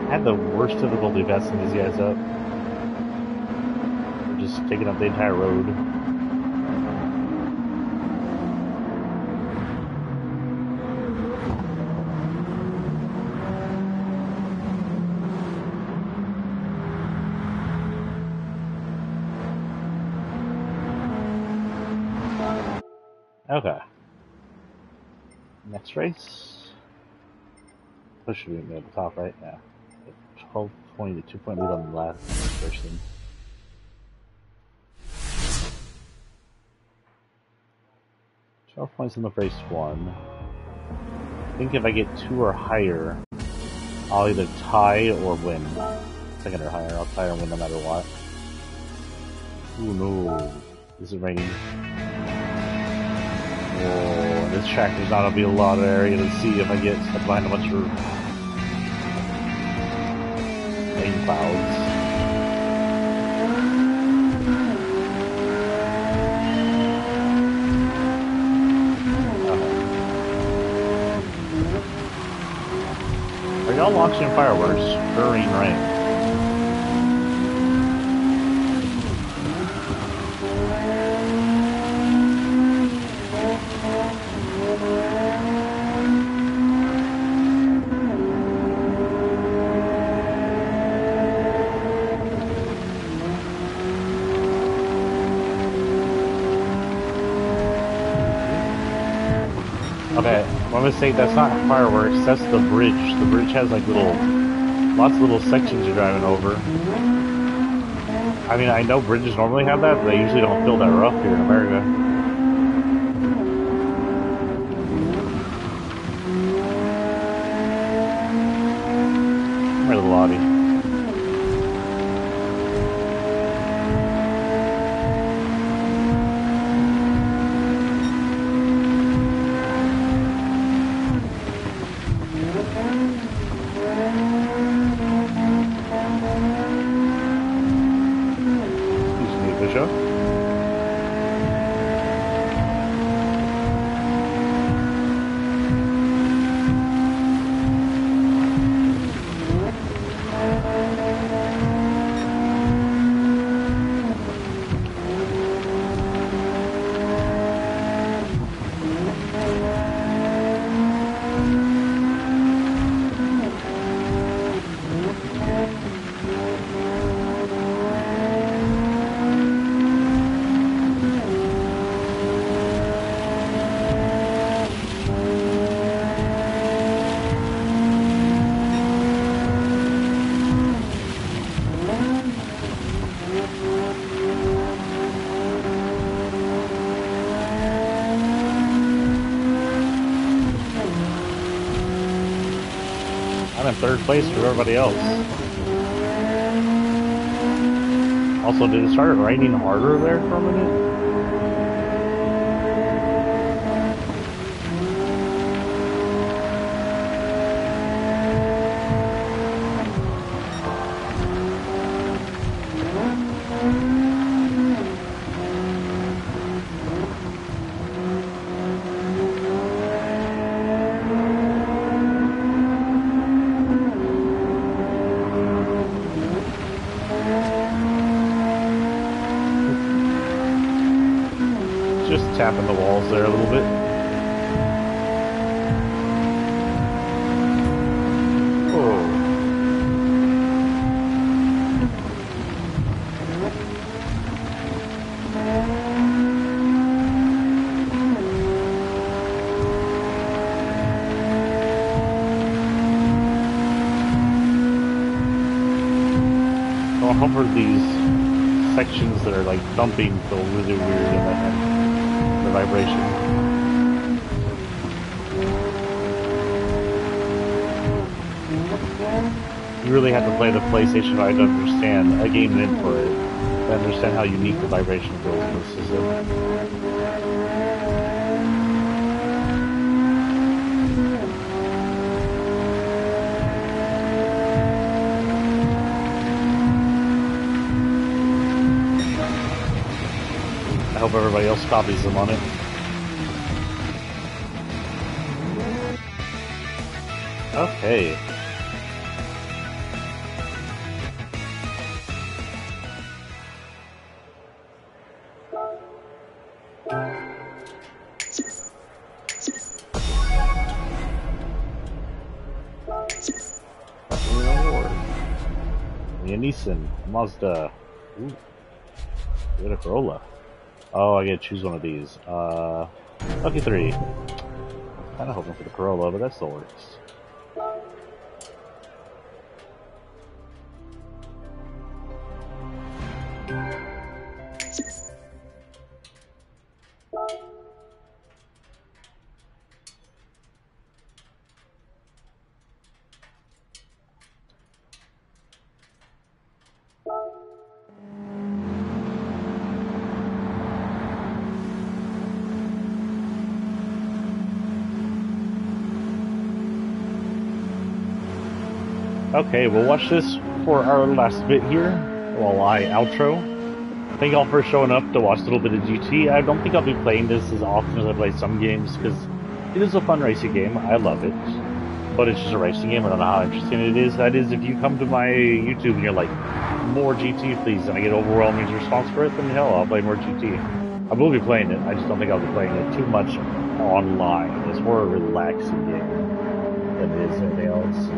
I had the worst difficulty passing these guys up. They're just taking up the entire road. Okay. Next race. This should be at the top, right? Yeah. 12 point to 2-point lead on the last person. £12 in the race one. I think if I get 2 or higher, I'll either tie or win. Second or higher, I'll tie or win no matter what. Ooh no, this is raining. Whoa, this track there's not gonna be a lot of area to see if I get stuck behind a bunch of rain clouds. Are y'all launching fireworks during rain? Okay, well, I'm gonna say that's not fireworks, that's the bridge. The bridge has like lots of little sections you're driving over. I mean, I know bridges normally have that, but they usually don't feel that rough here in America. Come here, little Audie. I'm in third place for everybody else. Also, did it start raining harder there for a minute? Just tapping the walls there a little bit. for these sections that are like thumping feel really weird in the head. The vibration. You really have to play the PlayStation 5 to understand a game meant for it. To understand how unique the vibration feels in the system. I hope everybody else copies them on it. Okay. Nissan, Mazda. Ooh. We got a Corolla. Oh, I gotta choose one of these. Lucky 3. Kinda hoping for the Corolla, but that still works. Okay, we'll watch this for our last bit here, while I outro. Thank y'all for showing up to watch a little bit of GT. I don't think I'll be playing this as often as I play some games, because it is a fun racing game. I love it. But it's just a racing game. I don't know how interesting it is. That is, if you come to my YouTube and you're like, more GT please, and I get overwhelming response for it, then hell, I'll play more GT. I will be playing it, I just don't think I'll be playing it too much online. It's more a relaxing game than it is anything else.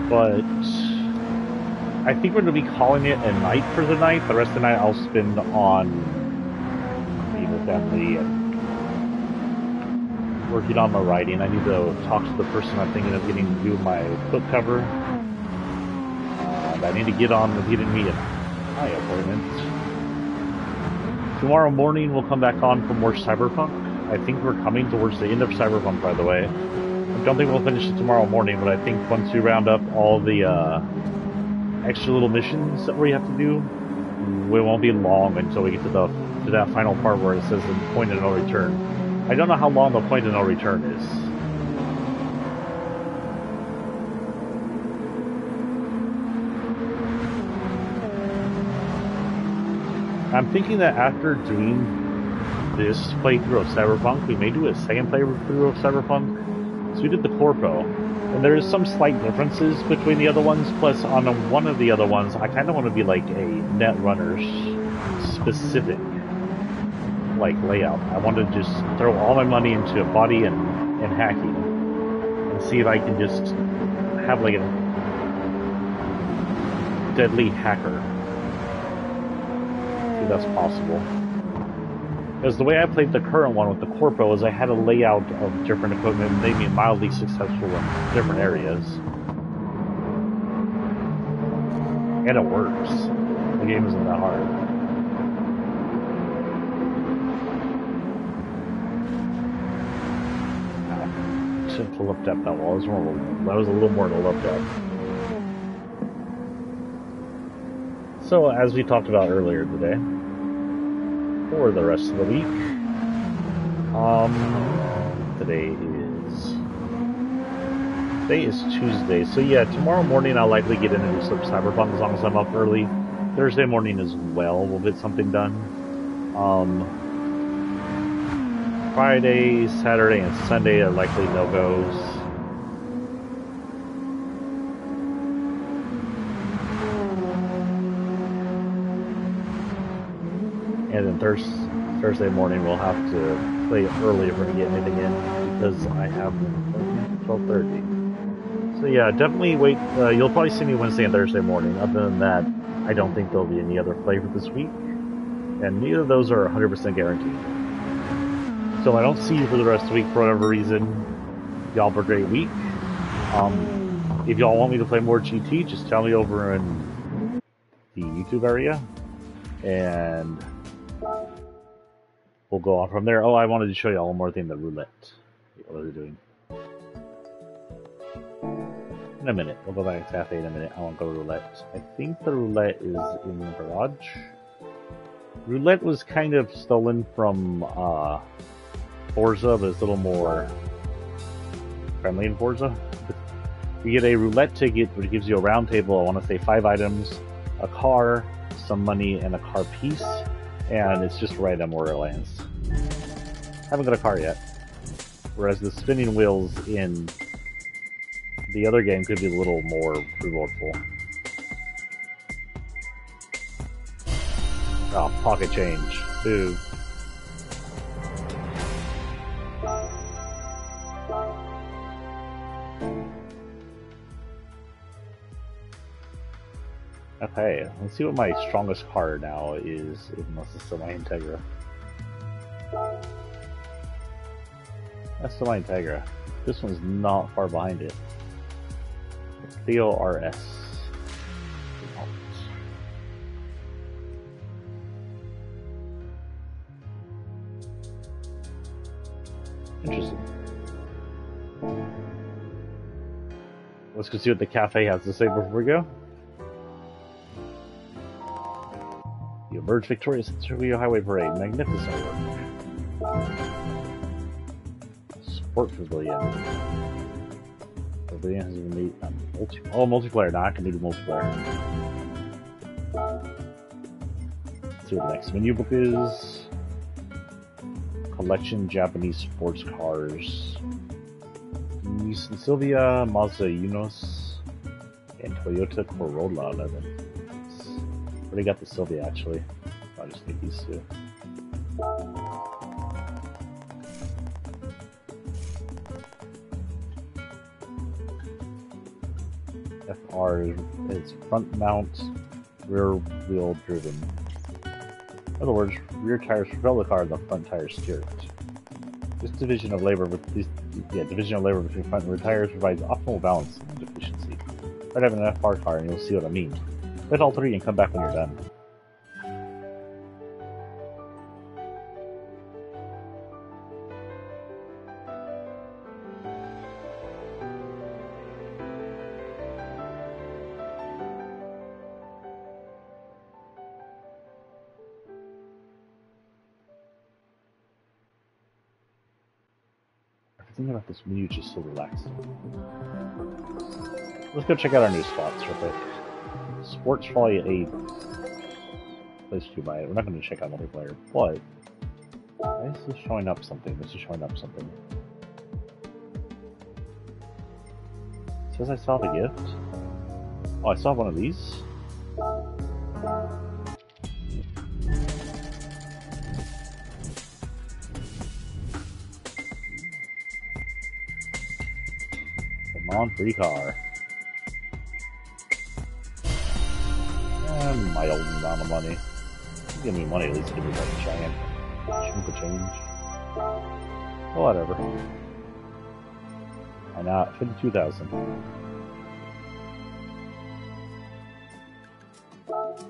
But I think we're going to be calling it a night for the night. The rest of the night I'll spend on being with family and working on my writing. I need to talk to the person I'm thinking of getting to do my book cover. And I need to get on with getting me an eye appointment. Tomorrow morning we'll come back on for more Cyberpunk. I think we're coming towards the end of Cyberpunk, by the way. I don't think we'll finish it tomorrow morning, but I think once we round up all the extra little missions that we have to do, we won't be long until we get to that final part where it says the point of no return. I don't know how long the point of no return is. I'm thinking that after doing this playthrough of Cyberpunk, we may do a second playthrough of Cyberpunk. So we did the Corpo, and there is some slight differences between the other ones, plus on one of the other ones, I kind of want to be like a Netrunner specific like layout. I want to just throw all my money into body and hacking, and see if I can just have like a deadly hacker. See if that's possible. Because the way I played the current one with the Corpo is I had a layout of different equipment that made me mildly successful in different areas. And it works. The game isn't that hard. I shouldn't have looked at that wall. That was a little more to look at. So, as we talked about earlier today, for the rest of the week. Today is Tuesday, so yeah, tomorrow morning I'll likely get in and do some Cyberpunk as long as I'm up early. Thursday morning as well, we'll get something done. Friday, Saturday, and Sunday are likely no-goes. And then Thursday morning we'll have to play early if we're gonna get anything in, because I have an appointment at 12:30. So yeah, definitely wait. You'll probably see me Wednesday and Thursday morning. Other than that, I don't think there'll be any other play for this week, and neither of those are 100% guaranteed. So I don't see you for the rest of the week for whatever reason. Y'all have a great week. If y'all want me to play more GT, just tell me over in the YouTube area, and we'll go on from there. Oh, I wanted to show y'all one more thing, the roulette. What are they doing? In a minute. We'll go back to cafe in a minute. I want to go roulette. I think the roulette is in the garage. Roulette was kind of stolen from Forza, but it's a little more friendly in Forza. You get a roulette ticket, which gives you a round table. I want to say 5 items, a car, some money, and a car piece. And it's just right on where it lands. Haven't got a car yet. Whereas the spinning wheels in the other game could be a little more rewardful. Oh, pocket change. Boo. Okay, let's see what my strongest car now is, unless it's still my Integra. That's still my Integra. This one's not far behind it. It's Theo RS. Interesting. Let's go see what the cafe has to say before we go. You emerge victorious at Trivia Highway Parade. Magnificent work. Sport Pavilion. Pavilion has been made multiplayer. Now I can do the multiplayer. Let's see what the next menu book is. Collection Japanese sports cars. Nissan Silvia, Mazda Unos, and Toyota Corolla 11. Already got the Silvia actually. I'll just take these two. FR is front mount, rear wheel driven. In other words, rear tires propel the car and the front tires steer it. This division of labor between front and rear tires provides optimal balance and efficiency. Try having an FR car and you'll see what I mean. Play all 3 and come back when you're done. Everything about this menu is just so relaxing. Let's go check out our new spots real quick. Sports probably a place to buy it. We're not going to check out multiplayer, but why is this showing up something? This is showing up something. It says I saw the gift. Oh, I saw one of these. Come on, free car. Mild amount of money. Give me money, at least give me like a giant chunk of change. Well, whatever. Why not? 52,000.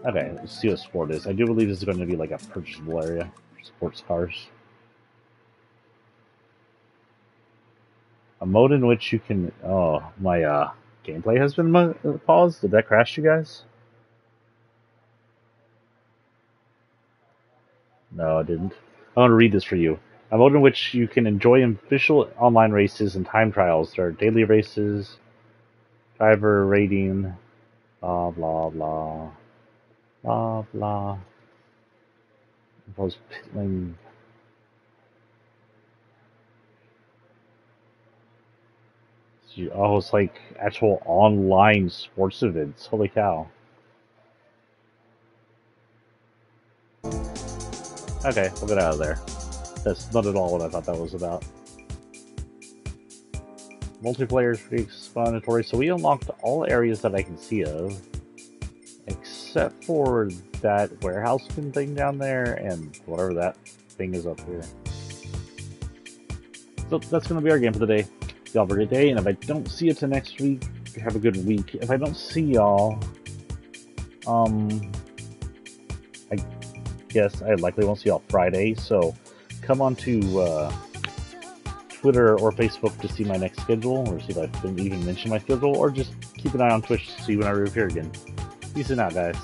Okay, let's see what sport is. I do believe this is going to be like a purchasable area for sports cars. A mode in which you can... Oh, my gameplay has been paused. Did that crash you guys? No, I didn't. I want to read this for you. A mode in which you can enjoy official online races and time trials. There are daily races, driver rating, blah, blah, blah, blah, blah. Pit lane. Oh, it's like actual online sports events. Holy cow. Okay, we'll get out of there. That's not at all what I thought that was about. Multiplayer is pretty explanatory, so we unlocked all areas that I can see of, except for that warehouse thing down there and whatever that thing is up here. So that's going to be our game for the day. Y'all have a great day, and if I don't see you till next week, have a good week. If I don't see y'all, I guess I likely won't see y'all Friday, so come on to Twitter or Facebook to see my next schedule, or see if I can even mention my schedule, or just keep an eye on Twitch to see when I reappear again. Peace out, guys.